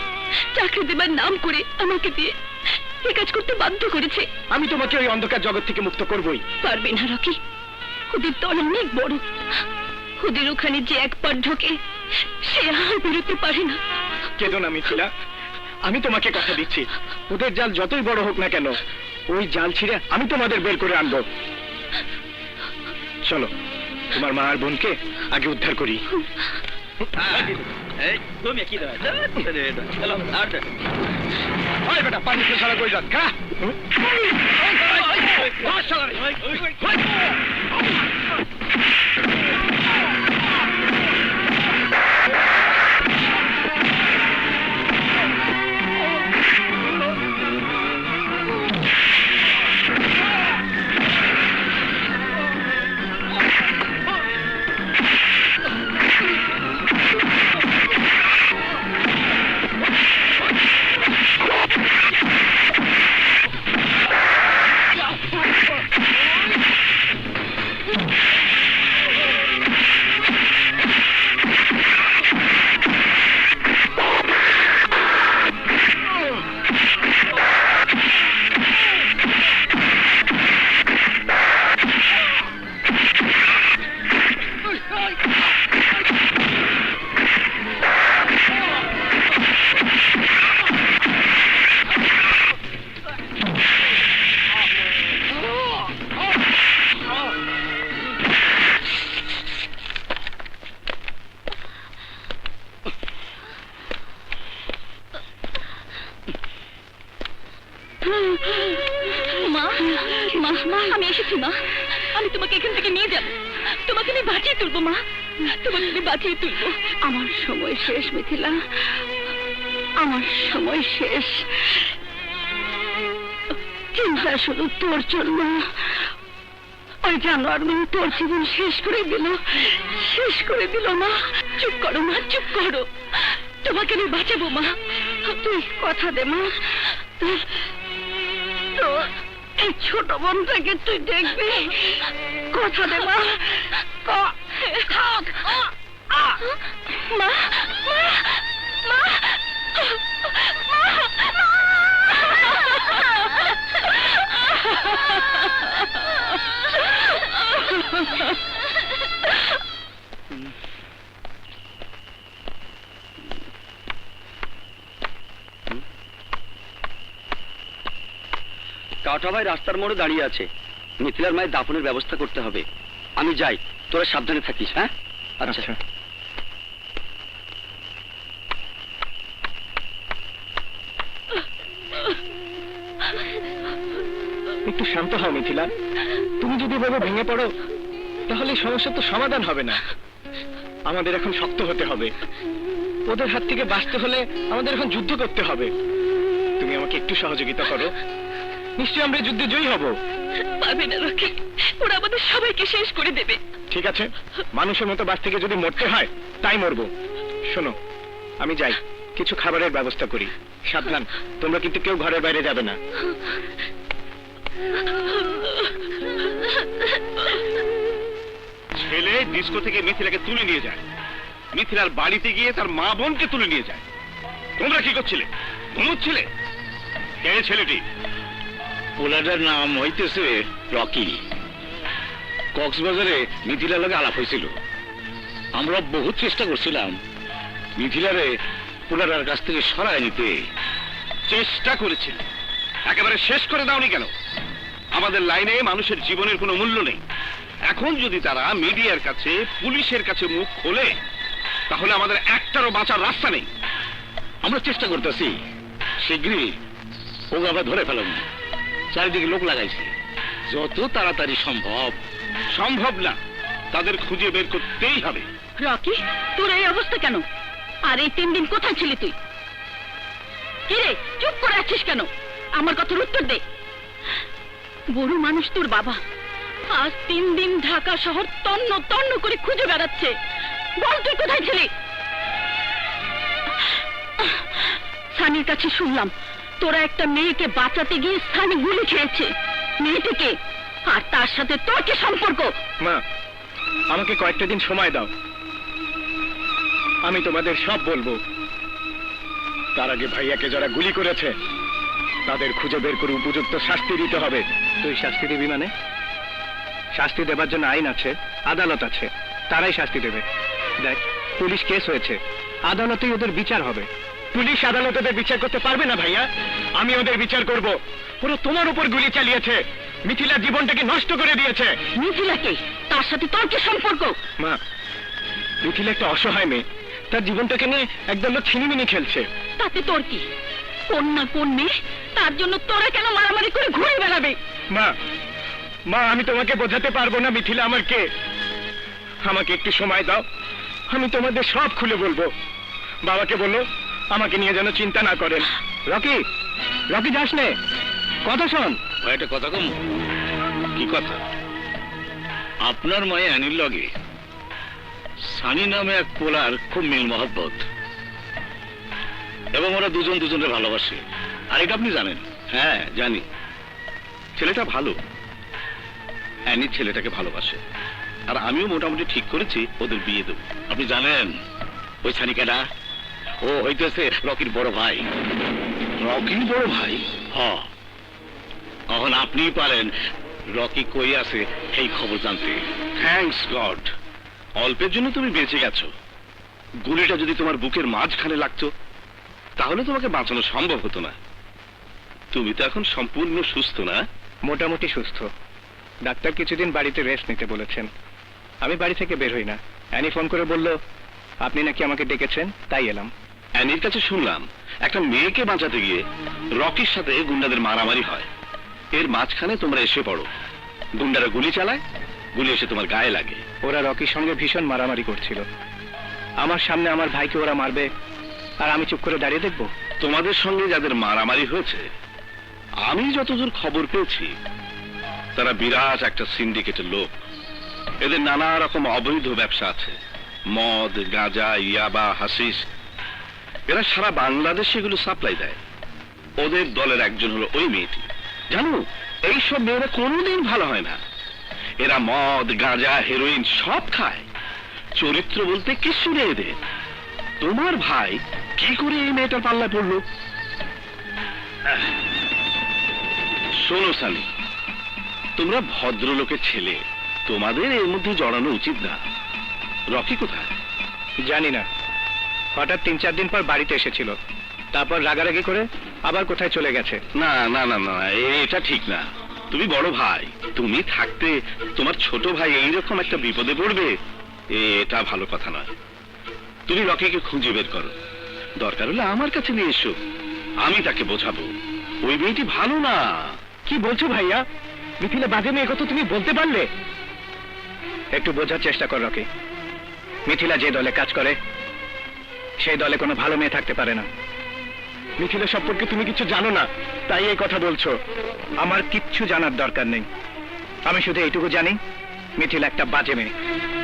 চাকরি দেবার নাম করে আমাকে দিয়ে এ কাজ করতে বাধ্য করেছে। আমি তোমাকে ওই অন্ধকার জগৎ থেকে মুক্ত করবই। পারবে না রকি, ওদের দল অনেক বড়, ওদের ওখানে যে একবার ঢোকে সে আর বেরোতে পারে না। কেঁদো না মিথিলা, আমি তোমাকে কথা দিচ্ছি, ওদের জাল যতই বড় হোক না কেন, ওই জাল ছিঁড়ে আমি তোমাদের বের করে আনবো। চলো, তোমার মা আর বোনকে আগে উদ্ধার করি। বেটা, পানি সারা করে যান। মা, মা, মা, আমি এসেছি মা। আমি তোমাকে এখান থেকে নিয়ে যাব, তোমাকে আমি বাঁচিয়ে তুলবো মা, তোমাকে আমি বাঁচিয়ে তুলবো। আমার সময় শেষ মিথিলা, আমার সময় শেষ। চিন্তা শুধু তোর জন্য। ওই জানোয়ারগুলো তোর জীবন শেষ করে দিল, শেষ করে দিল মা। চুপ করো মা, চুপ করো, তোমাকে আমি বাঁচাবো মা। তুই কথা দে মা, তো এই ছোট বোনটাকে তুই দেখবি, কথা দে মা। মা, মা, মা, লাঠা ভাই রাস্তার মোড়ে দাঁড়িয়ে আছে। মিথিলার মায়ের দাফনের ব্যবস্থা করতে হবে। আমি যাই, তোরা সাবধানে থাকিস। হ্যাঁ, আচ্ছা। একটু শান্ত হও মিথিলা। তুমি যদি এভাবে ভেঙে পড়ো তাহলে এই সমস্যার তো সমাধান হবে না। আমাদের এখন শক্ত হতে হবে। ওদের হাত থেকে বাঁচতে হলে আমাদের এখন যুদ্ধ করতে হবে। তুমি আমাকে একটু সহযোগিতা করো, নিশ্চয়ই আমরা যুদ্ধে জয়ী হব। পারবে না রকি, ওরা আমাদের সবাইকে শেষ করে দেবে। ঠিক আছে, মানুষের মতো বাঁচতে গিয়ে যদি মরতে হয় তাই মরবো। শোনো, আমি যাই, কিছু খাবারের ব্যবস্থা করি। সাবধান, তোমরা কিন্তু কেউ ঘরের বাইরে যাবে না। ছেলে ডিস্কো থেকে মিথিলাকে তুলে নিয়ে যায়, মিথিলার বাড়িতে গিয়ে তার মা বোনকে তুলে নিয়ে যায়। তোমরা কি করছিলে? ঘুমোচ্ছিলে? কে ছেলেটি? পোলাটার নাম হইতেছে রকি। কক্সবাজারে মিথিলার লগে আলাপ হয়েছিল। আমরা বহুত চেষ্টা করছিলাম মিথিলারে পোলাটার কাছ থেকে সরায় নিতে। চেষ্টা করেছিল, একেবারে শেষ করে দাওনি কেন? আমাদের লাইনে মানুষের জীবনের কোনো মূল্য নেই। এখন যদি তারা মিডিয়ার কাছে, পুলিশের কাছে মুখ খোলে, তাহলে আমাদের একটারও বাঁচার রাস্তা নেই। আমরা চেষ্টা করতেছি, শীঘ্রই ওকে আমরা ধরে ফেলাম। চারিদিকে লোক লাগাইছি, যত তাড়াতাড়ি সম্ভব। সম্ভব না, তাদের খুঁজে বের করতেই হবে। রকি, তোর এই অবস্থা কেন? আর এই 3 দিন কোথায় ছিলি তুই? কিরে, চুপ করে আছিস কেন? আমার কথার উত্তর দে। বড় মানুষ তোর বাবা, আজ 3 দিন ঢাকা শহর তন্ন তন্ন করে খুঁজে বেড়াচ্ছে। বল তুই কোথায় ছিলি? সানির কাছে শুনলাম তোরা একটা মেয়েকে বাঁচাতে গিয়ে সানি গুলি খেয়েছে। মেয়েটিকে, আর তার সাথে তোর কি সম্পর্ক? মা, আমাকে কয়েকটা দিন সময় দাও, আমি তোমাদের সব বলবো। তার আগে ভাইয়াকে যারা গুলি করেছে তাদের খুঁজে বের করে উপযুক্ত শাস্তি দিতে হবে। তুই শাস্তি দিবি মানে? শাস্তি দেবার জন্য আইন আছে, আদালত আছে, তারাই শাস্তি দেবে। দেখ, পুলিশ কেস হয়েছে, আদালতেই ওদের বিচার হবে। পুলিশ আদালত ওদের বিচার করতে পারবে না ভাইয়া, আমি ওদের বিচার করব। ওরা তোমার উপর গুলি চালিয়েছে, মিথিলার জীবনটাকে নষ্ট করে দিয়েছে। মিথিলাকে, তার সাথে তোর কি সম্পর্ক? মা, মিথিলা একটা অসহায় মেয়ে, তার জীবনটাকে নিয়ে একদম ছিনিমিনি খেলছে। তাতে তোর কি? কোন না কোন মেয়ে, তার জন্য তোরা কেন মারামারি করে ঘুরে বেড়াবে? মা, মা, আমি তোমাকে বোঝাতে পারবো না মিথিলা আমার কে। আমাকে একটু সময় দাও, আমি তোমাদের সব খুলে বলবো। বাবাকে বলো আমাকে নিয়ে যেন চিন্তা না করেন। রকি, রকি যাস নে, কথা শোন। ভাই, একটা কথা কম। কি কথা? আপনার মায়ে আনির লগে সানি নামে এক পোলার খুব মিল মহব্বত, এবং ওরা দুজন দুজনের ভালোবাসে। আর এটা আপনি জানেন? হ্যাঁ, জানি। ছেলেটা ভালো, অ্যানি ছেলেটাকে ভালোবাসে। আর আমিও মোটামুটি ঠিক করেছি ওদের বিয়ে দেবো। আপনি জানেন ওই সানিকাটা? ও হইতেছে রকির বড় ভাই। রকির বড় ভাই? হ্যাঁ, এখন আপনি পারেন রকি কই আছে এই খবর জানতে। থ্যাঙ্কস গড, অল্পের জন্য তুমি বেঁচে গেছো। গুলিটা যদি তোমার বুকের মাঝখানে লাগতো তাহলে তোমাকে বাঁচানো সম্ভব হতো না। তুমি তো এখন সম্পূর্ণ সুস্থ, না? মোটামুটি সুস্থ। ডাক্তার কিছুদিন বাড়িতে রেস্ট নিতে বলেছেন। আমি বাড়ি থেকে বের হই না। অ্যানি ফোন করে বলল আপনি নাকি আমাকে ডেকেছেন, তাই এলাম। অ্যানির কাছে শুনলাম একটা মেয়েকে বাঁচাতে গিয়ে রকির সাথে গুন্ডাদের মারামারি হয়। এর মাঝখানে তোমরা এসে পড়ো, গুন্ডারা গুলি চালায়, গুলি এসে তোমার গায়ে লাগে। ওরা রকির সঙ্গে ভীষণ মারামারি করছিল। আমার সামনে আমার ভাইকে ওরা মারবে আর আমি চুপ করে দাঁড়িয়ে দেখবো? তোমাদের সঙ্গে যাদের মারামারি হয়েছে, আমি যতদূর খবর পেয়েছি তারা বিরাট একটা সিন্ডিকেটের লোক। এদের নানা রকম অবৈধ ব্যবসা আছে, মদ, গাঁজা, ইয়াবা, হাসিস। এরা সারা বাংলাদেশে এগুলো সাপ্লাই দেয়। ওদের দলের একজন হলো ওই মেয়েটি। জানো, এইসব মেয়েরা কোনোদিন ভালো হয় না। এরা মদ, গাঁজা, হেরোইন সব খায়। চরিত্র বলতে কিছু নেই এদের। তোমার ভাই কি করে এই মেয়েটার পাল্লায় পড়লো? শোনো সানি, তোমরা ভদ্রলোকের ছেলে, তোমাদের এর মধ্যে জড়ানো উচিত না। রকি কোথায়? জানি না, হঠাৎ 3-4 দিন পর বাড়িতে এসেছিল, তারপর রাগারাগি করে আবার কোথায় চলে গেছে। না না না না, এটা ঠিক না। তুমি বড় ভাই, তুমি থাকতে তোমার ছোট ভাই এইরকম একটা বিপদে পড়বে, এটা ভালো কথা নয়। তুমি রকিকে খুঁজে বের করো, দরকার হলে আমার কাছে নিয়ে এসো, আমি তাকে বোঝাবো ওই মেয়েটি ভালো না। কি বলছো ভাইয়া? মিথিলা বাজে মেয়ে কথা তুমি বলতে পারলে? একটু বোঝার চেষ্টা কর রকি, মিথিলা যে দলে কাজ করে সেই দলে কোনো ভালো মেয়ে থাকতে পারে না। মিথিলা সম্পর্কে তুমি কিছু জানো না, তাই এই কথা বলছো। আমার কিচ্ছু জানার দরকার নেই, আমি শুধু এইটুকু জানি মিথিলা একটা বাজে মেয়ে।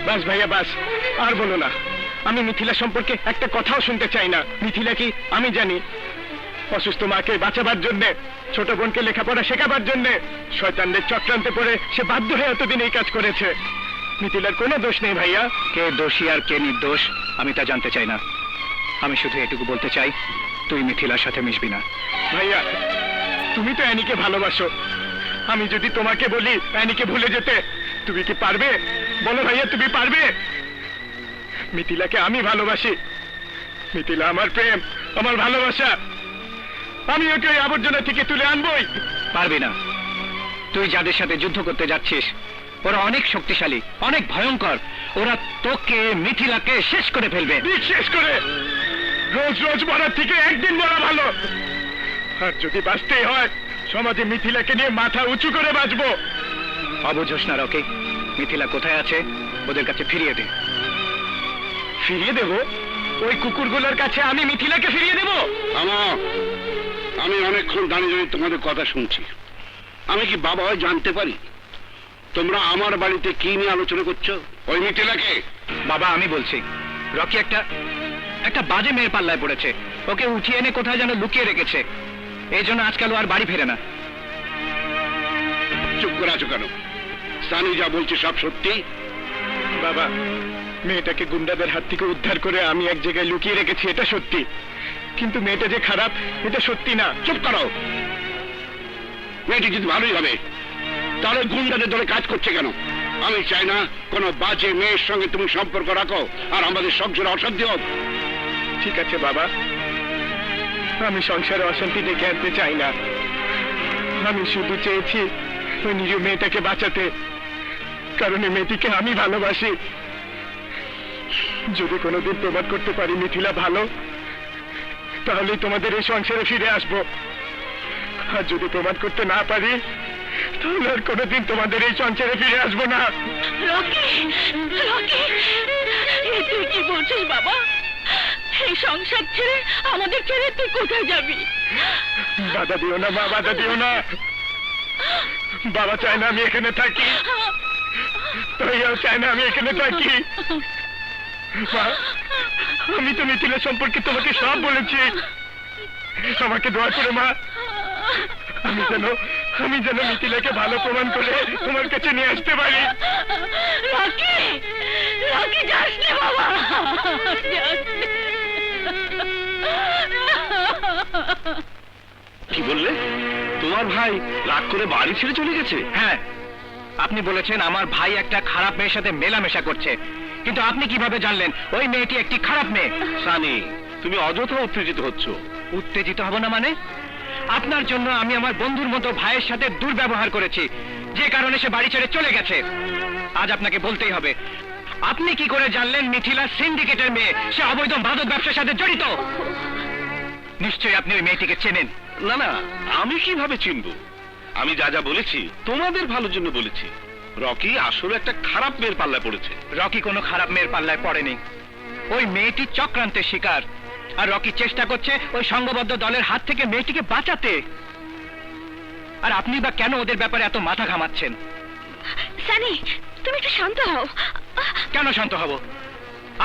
বাস ভাইয়া বাস, আর বলো না। আমি মিথিলা সম্পর্কে একটা কথাও শুনতে চাই না। মিথিলা কি আমি জানি অসুস্থ মাকে বাঁচাবার জন্য, ছোট বোনকে লেখাপড়া শেখাবার জন্য শয়তানদের চক্রান্তে পড়ে সে বাধ্য হয়ে এতদিন এই কাজ করেছে। মিথিলার কোনো দোষ নেই ভাইয়া। কে দোষী আর কে নির্দোষ আমি তা জানতে চাই না, আমি শুধু এটুকু বলতে চাই তুই মিথিলার সাথে মিশবি না। ভাইয়া তুমি তো অ্যানিকে ভালোবাসো, আমি যদি তোমাকে বলি অ্যানিকে ভুলে যেতে, তুমি কি পারবে? বলো ভাইয়া, তুমি পারবে? মিথিলাকে আমি ভালোবাসি, মিথিলা আমার প্রেম, আমার ভালোবাসা। আমি ওকে ওই আবর্জনা থেকে তুলে আনবই। পারবি না। তুই যাদের সাথে যুদ্ধ করতে যাচ্ছিস ওরা অনেক শক্তিশালী, অনেক ভয়ঙ্কর। ওরা তোকে মিথিলাকে শেষ করে ফেলবে। শেষ করে? রোজ রোজ মরার থেকে একদিন মরা ভালো। আর যদি বাঁচতেই হয় সমাজে মিথিলাকে নিয়ে মাথা উঁচু করে বাঁচবো। অবুঝোস না রকি, মিথিলা কোথায় আছে ওদের কাছে ফিরিয়ে দে। ফিরিয়ে দেব? ওই কুকুরগুলোর কাছে আমি মিথিলাকে ফিরিয়ে দেব? আমি অনেকক্ষণ দাঁড়িয়ে দাঁড়িয়ে তোমাদের কথা শুনছি। আমি কি বাবা হয় জানতে পারি তোমরা আমার বাড়িতে কি নিয়ে আলোচনা করছো? ওই মিথিলাকে? বাবা আমি বলছি, রকি একটা বাজে মেয়ের পাল্লায় পড়েছে, ওকে উঠিয়ে এনে কোথায় যেন লুকিয়ে রেখেছে, এই জন্য আজকাল ও আর বাড়ি ফেরে না। চুপ করে আছো কেন? সানি যা বলছে সব সত্যি? বাবা, মেয়েটাকে গুন্ডাদের হাত থেকে উদ্ধার করে আমি এক জায়গায় লুকিয়ে রেখেছি, এটা সত্যি। কিন্তু মেয়েটা যে খারাপ এটা সত্যি না। চুপ করো। মেয়েটি যদি ভালোই হবে তাহলে গুন্ডাদের দলে কাজ করছে কেন? আমি চাই না কোনো বাজে মেয়ের সঙ্গে তুমি সম্পর্ক রাখো আর আমাদের সংসারে অশান্তি হোক। ঠিক আছে বাবা, আমি সংসারে অশান্তি ডেকে আনতে চাই না। আমি শুধু চেয়েছি ওই নিরীহ মেয়েটাকে বাঁচাতে, কারণ এই মেয়েটিকে আমি ভালোবাসি। যদি কোনোদিন প্রমাণ করতে পারি মিথিলা ভালো, তাহলেই তোমাদের এই সংসারে ফিরে আসবো। আর যদি প্রমাণ করতে না পারি তাহলে আর কোনোদিন তোমাদের এই সংসারে ফিরে আসবো না। রকি, রকি, তুই কি বলছিস বাবা? এই সংসার ছেড়ে আমাদের ছেড়ে তুই কোথায় যাবি? বাধা দিও না মা, বাধা দিও না। বাবা চায় না আমি এখানে থাকি, ভাইয়াও চায় না আমি এখানে থাকি। মা, আমি তো মিথিলা সম্পর্কে তোমাকে সব বলেছি, আমাকে দোয়া করে মা, আমি যেন মিথিলাকে ভালো প্রমাণ করে তোমার কাছে নিয়ে আসতে পারি। রকি, রকি যাস না বাবা, যাস না। কি বললে? তোমার ভাই রাগ করে বাড়ি ছেড়ে চলে গেছে? হ্যাঁ, আপনি বলেছেন আমার ভাই একটা খারাপ মেয়ের সাথে মেলামেশা করছে, কিন্তু আপনি কিভাবে জানলেন ওই মেয়েটি একটি খারাপ মেয়ে? সানি, তুমি অযথা উত্তেজিত হচ্ছ। উত্তেজিত হব না মানে? আপনার জন্য আমি আমার বন্ধুর মতো ভাইয়ের সাথে দুর্ব্যবহার করেছি, যে কারণে সে বাড়ি ছেড়ে চলে গেছে। আজ আপনাকে বলতেই হবে, আপনি কি করে জানলেন মিথিলা সিন্ডিকেটের মেয়ে, সে অবৈধ মাদক ব্যবসার সাথে জড়িত? নিশ্চয়ই আপনি ওই মেয়েটিকে চেনেন। না না, আমি কিভাবে চিনবো? আমি যা যা বলেছি তোমাদের ভালোর জন্য বলেছি। রকি আসলে একটা খারাপ মেয়ের পাল্লায় পড়েছে। রকি কোনো খারাপ মেয়ের পাল্লায় পড়েনি, ওই মেয়েটি চক্রান্তের শিকার। আর রকি চেষ্টা করছে ওই সংঘবদ্ধ দলের হাত থেকে মেয়েটিকে বাঁচাতে। আর আপনি বা কেন ওদের ব্যাপারে এত মাথা ঘামাচ্ছেন? সানি, তুমি একটু শান্ত হও। কেন শান্ত হব?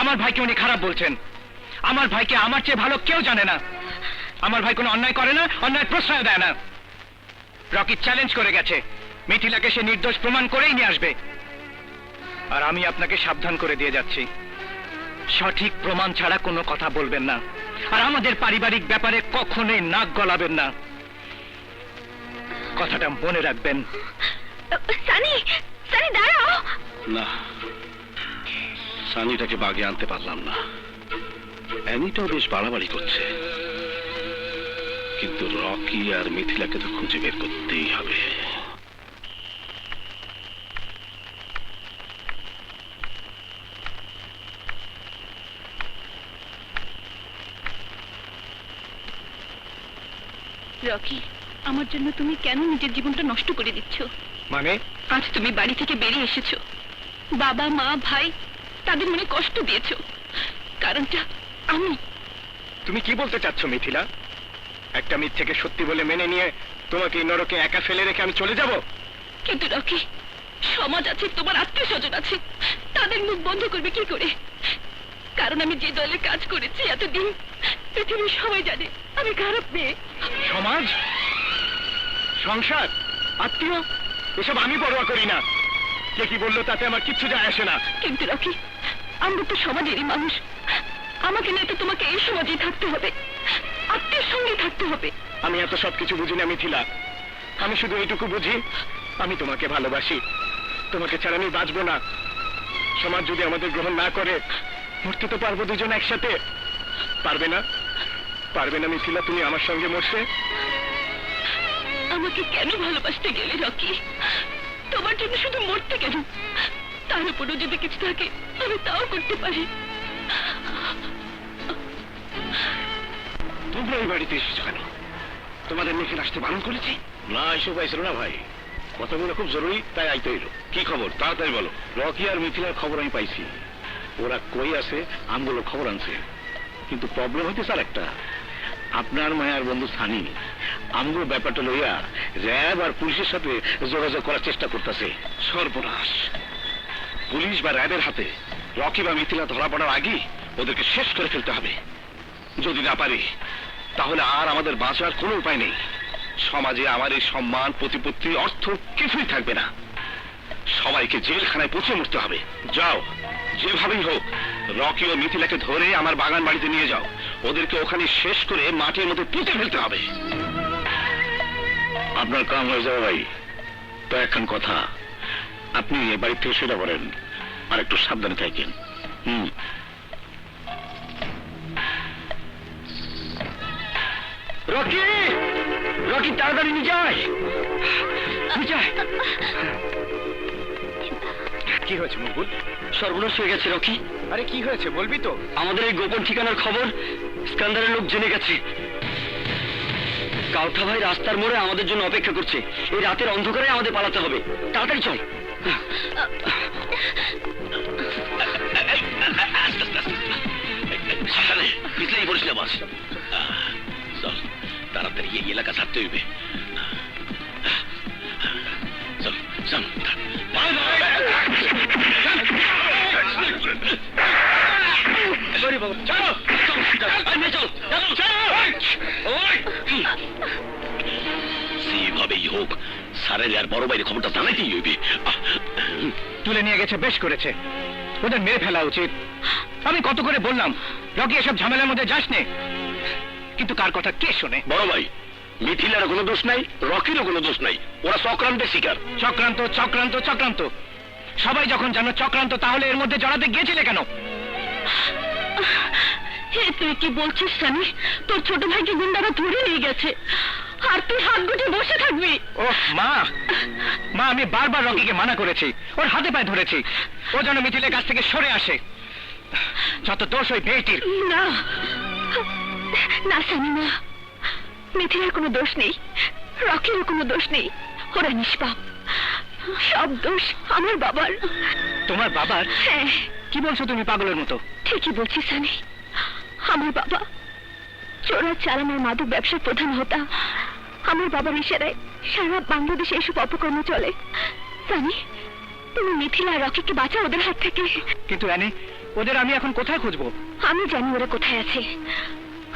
আমার ভাইকে উনি খারাপ বলছেন। আমার ভাইকে আমার চেয়ে ভালো কেউ জানে না। আমার ভাই কোনো অন্যায় করে না, অন্যায় প্রশ্রয় দেয় না। রকি চ্যালেঞ্জ করে গেছে, মিথিলাকে সে নির্দোষ প্রমাণ করেই নিয়ে আসবে। আর আমি আপনাকে সাবধান করে দিয়ে যাচ্ছি, সঠিক প্রমাণ ছাড়া কোনো কথা বলবেন না। আর আমাদের পারিবারিক ব্যাপারে কখনোই নাক গলাবেন না, কথাটা মনে রাখবেন। সানি, সানি দাঁড়াও। না, সানিটাকে বাগে আনতে পারলাম না। অ্যানিটাও বেশ বাড়াবাড়ি করছে, কিন্তু রকি আর মিথিলাকে তো খুঁজে বের করতেই হবে। রকি, আমার জন্য তুমি কেন নিজের জীবনটা নষ্ট করে দিচ্ছ? মানে আজ তুমি বাড়ি থেকে বেরিয়ে এসেছো, বাবা মা ভাই তাদের মনে কষ্ট দিয়েছো, কারণটা আমি। তুমি কি বলতে চাচ্ছ মিথিলা? একটা মিথ্যেকে সত্যি বলে মেনে নিয়ে তোমাকে এই নরকে একা ফেলে রেখে আমি চলে যাব? কিন্তু রকি, সমাজ আছে, তোমার আত্মীয় স্বজন আছে, তাদের মুখ বন্ধ করবে কি করে? কারণ আমি যে দলে কাজ করেছি এতদিন, পৃথিবীর সবাই জানে আমি খারাপ মেয়ে। সমাজ, সংসার, আত্মীয়, এসব আমি পরোয়া করি না। কে কি বললো তাতে আমার কিচ্ছু যায় আসে না। কিন্তু রকি, আমরা তো সমাজেরই মানুষ, আমাকে নিয়ে তো তোমাকে এই সমাজেই থাকতে হবে, আত্মীয়ের সঙ্গে থাকতে হবে। আমি এত সবকিছু বুঝি না মিথিলা, আমি শুধু এইটুকু বুঝি আমি তোমাকে ভালোবাসি, তোমাকে ছাড়া আমি বাঁচবো না। সমাজ যদি আমাদের গ্রহণ না করে মরতে তো পারবো দুজন একসাথে। পারবে না? পারবে না মিথিলা তুমি আমার সঙ্গে মরতে? আমাকে কেন ভালোবাসতে গেলে রকি? তোমার জন্য শুধু মরতে কেন? তার উপরও যদি কিছু থাকে আমি তাও করতে পারি। তোমরা এই বাড়িতে এসেছো কেন? তোমাদের মেয়েকে আসতে বারণ করেছি? না, এসব পাইছিল না ভাই, কথাগুলো খুব জরুরি তাই আইতে হইল। কি খবর তাড়াতাড়ি বলো। রকি আর মিথিলার খবর আমি পাইছি, ওরা কই আছে আমগুলো খবর আনছে। কিন্তু প্রবলেম হইতে স্যার একটা, আপনার মায়ার বন্ধু সানি আমগুলো ব্যাপারটা লইয়া র্যাব আর পুলিশের সাথে যোগাযোগ করার চেষ্টা করতেছে। সর্বনাশ! পুলিশ বা র্যাবের হাতে রকি বা মিথিলা ধরা পড়ার আগেই ওদেরকে শেষ করে ফেলতে হবে। যদি না পারি তাহলে আর আমাদের বাঁচার কোনো উপায় নেই। সমাজে আমার এই সম্মান, প্রতিপত্তি, অর্থ কিছুই থাকবে না। সবাইকে জেলখানায় পৌঁছে মরতে হবে। যাও, যেভাবেই হোক রকি ও মিথিলাকে ধরে আমার বাগান বাড়িতে নিয়ে যাও। ওদেরকে ওখানে শেষ করে মাটির মধ্যে পুঁতে ফেলতে হবে। আপনার কাম হয়ে যাবে ভাই। তো এখন কথা, আপনি এ বাড়ি থেকে সেটা করেন আর একটু সাবধানে থাকেন। রকি, রকি তাড়াতাড়ি নিয়ে যায়, নিয়ে যায়। কি হয়েছে মকবুল? সর্বনাশ হয়ে গেছে রকি। আরে কি হয়েছে বলবি তো? আমাদের এই গোপন ঠিকানার খবর স্কান্দারের লোক জেনে গেছে। কাউথা ভাই রাস্তার মোড়ে আমাদের জন্য অপেক্ষা করছে। এই রাতের অন্ধকারে আমাদের পালাতে হবে। তাড়াতাড়ি চল। পিছলেই পড়ছিল বাস। চল তাড়াতাড়ি এই এলাকা ছাড়তে হইবে। চল চল যেভাবেই হোক সারের আর বড় বাইরে খবরটা জানাইতেই হইবে। তুলে নিয়ে গেছে, বেশ করেছে, ওদের মেরে ফেলা উচিত। আমি কত করে বললাম রকি এসব ঝামেলার মধ্যে যাস নে, কিন্তু কার কথা কে শোনে? বড় ভাই, মিথিলারও কোনো দোষ নাই, রকিরও কোনো দোষ নাই, ওরা চক্রান্তের শিকার। চক্রান্ত চক্রান্ত চক্রান্ত, সবাই যখন জানো চক্রান্ত, তাহলে এর মধ্যে জড়াতে গিয়েছিলে কেন? হে তুই কি বলছিস সানি? তোর ছোট ভাইকে গুন্ডারা ধরে নিয়ে গেছে আর তুই হাত গুটিয়ে বসে থাকবি? ওহ মা, মা আমি বারবার রকিকে মানা করেছি, ওর হাতে পায়ে ধরেছি, ও যেন মিথিলের কাছ থেকে সরে আসে। যত দোষ ওই মেয়েটির। না না সানি, না, মিথিলার কোনো দোষ নেই, রকিরও কোনো দোষ নেই, ওরা নিষ্পাপ। সব দোষ আমার বাবার। তোমার বাবার? হ্যাঁ। কি বলছো তুমি পাগলের মতো? ঠিকই বলছি সানি, আমার বাবা চোরা চালানের মাদক ব্যবসার প্রধান হোতা। আমার বাবার ইশারায় সারা বাংলাদেশে এসব অপকর্ম চলে। সানি, তুমি মিথিলা আর রকিকে বাঁচাও ওদের হাত থেকে। কিন্তু অ্যানি, ওদের আমি এখন কোথায় খুঁজবো? আমি জানি ওরা কোথায় আছে।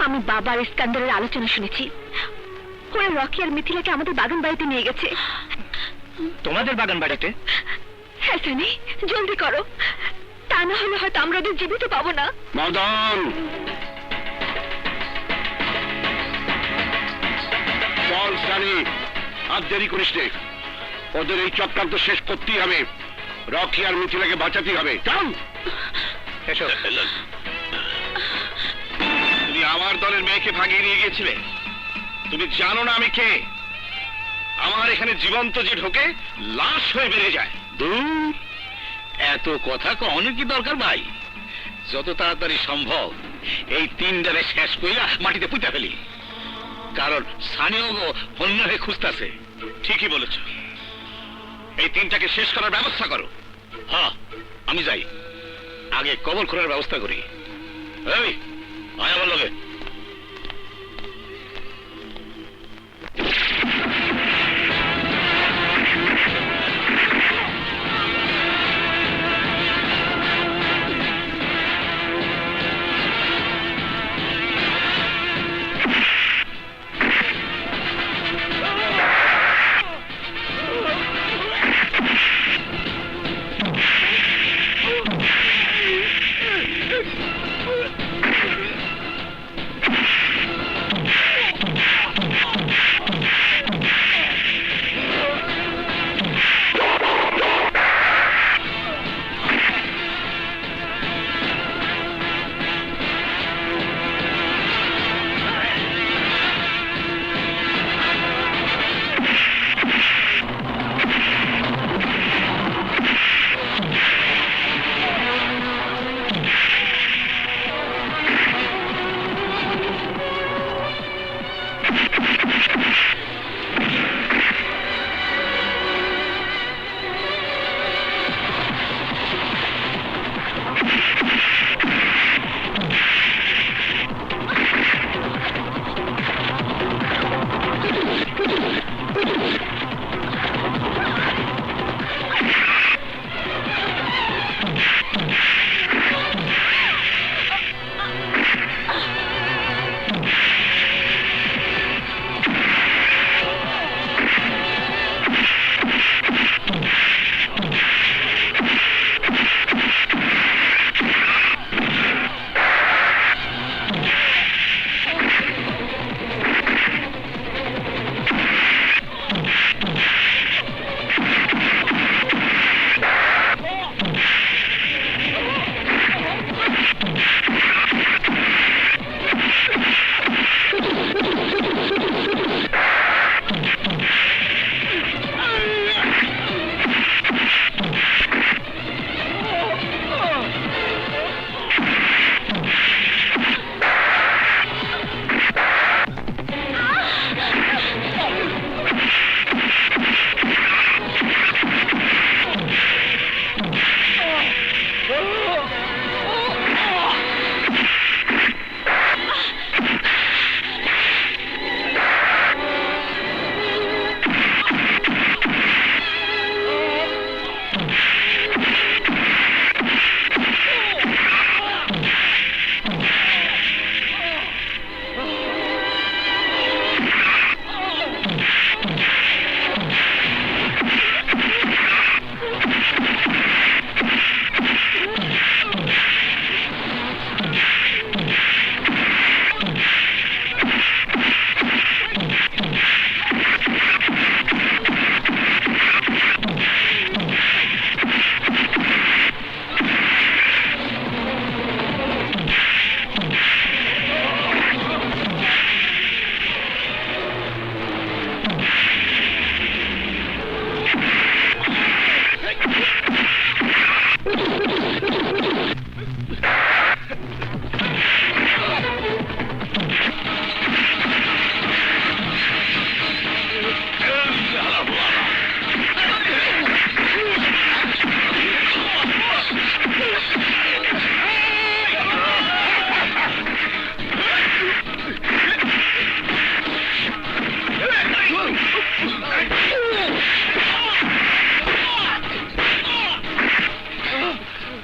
আমি বাবার স্কান্দারের আলোচনা শুনেছি, ওরা রকি আর মিথিলাকে আমাদের বাগান বাড়িতে নিয়ে গেছে। তোমাদের বাগান বাড়িতে? হ্যাঁ সানি, জলদি করো, তা না হলে হয়তো আমরা ওদের জীবিত পাবো না। মদন, চল সানি, আর দেরি করিস নে। ওদের এই চক্রান্ত শেষ করতেই হবে, রকি আর মিথিলাকে বাঁচাতেই হবে। চল। এসো। তুমি আমার দলের মেয়েকে ভাগিয়ে নিয়ে গিয়েছিলে, তুমি জানো না আমি কে? আমার এখানে জীবন্ত যে ঢোকে লাশ হয়ে বেড়ে যায়। দূর, এত কথা কখনো কি দরকার ভাই? যত তাড়াতাড়ি সম্ভব এই তিনটারে শেষ কইরা মাটিতে পুঁতে ফেলি, কারণ স্থানীয় হন্য হয়ে খুঁজতেছে। ঠিকই বলেছ, এই তিনটাকে শেষ করার ব্যবস্থা করো। হ্যাঁ, আমি যাই, আগে কবর খোঁড়ার ব্যবস্থা করি। এই আয় আমার লগে।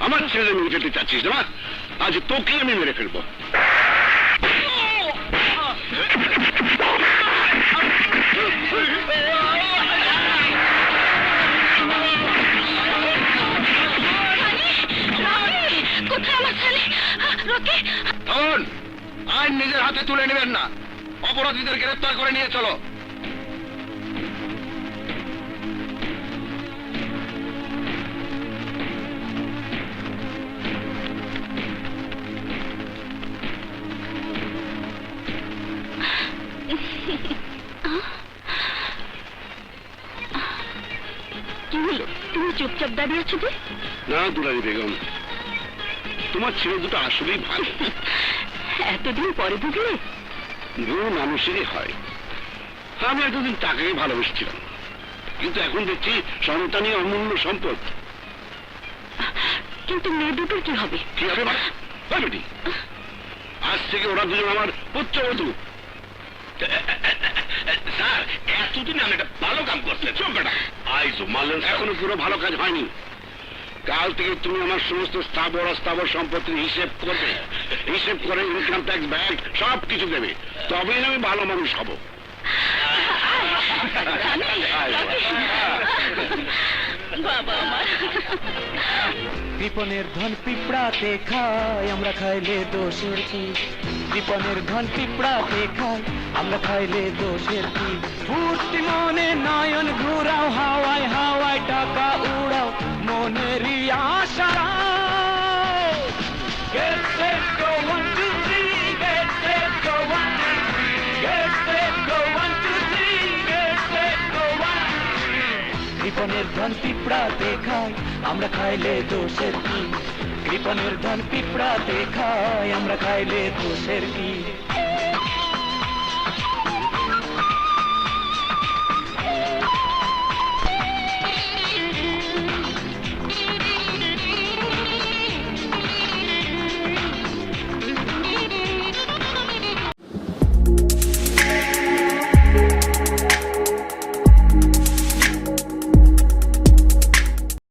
আমার ছেলে মেয়ে যেতে চাচ্ছিস না? আজ তোকে আমি মেরে ফেলবো। আইন নিজের হাতে তুলে নেবেন না, অপরাধীদের গ্রেফতার করে নিয়ে চলো। Ha ha ha. চুপচাপ দাঁড়িয়ে আছো যে? না দুলারি বেগম, তোমার ছেলে দুটো আসলেই ভালো। এতদিন পরে বুঝলে? ভুল মানুষেরই হয়। আমি এতদিন তাকেই ভালোবেসেছিলাম, কিন্তু এখন দেখছি সন্তানই অমূল্য সম্পদ। কিন্তু মেয়ে দুটোর কি হবে? কি হবে মানে? ওই বেটি, আজ থেকে ওরা দুজন আমার পুত্রবধূ। স্যার, এতদিন আমি একটা ভালো কাম করছি। চোখ বেটা, আইসো মারলেন, এখনো পুরো ভালো কাজ হয়নি। কাল থেকে তুমি আমার সমস্ত স্থাবর অস্থাবর সম্পত্তির হিসেব করবে, হিসেব করে ইনকাম ট্যাক্স ব্যাগ সব কিছু দেবে, তবেই আমি ভালো মানুষ হব। বাবা আমার কৃপণের ধন পিঁপড়াতে খায়, আমরা খাইলে দোষের কি? কৃপণের ধন পিঁপড়াতে খায়, আমরা খাইলে দোষের কি? ফুর্তি মনে নয়ন ঘুরাও, হাওয়ায় হাওয়ায় টাকা উড়াও, মনেরই আশা Get set, go 1, 2, 3, get set, go 1, 2, 3, get set, go 1, 2, 3, get set, go 1, 2, 3. কৃপণের ধন পিঁপড়াতে খায়, আমরা খাইলে দোষের কি? কৃপণের ধন পিঁপড়াতে খায়, আমরা খাইলে দোষের কি?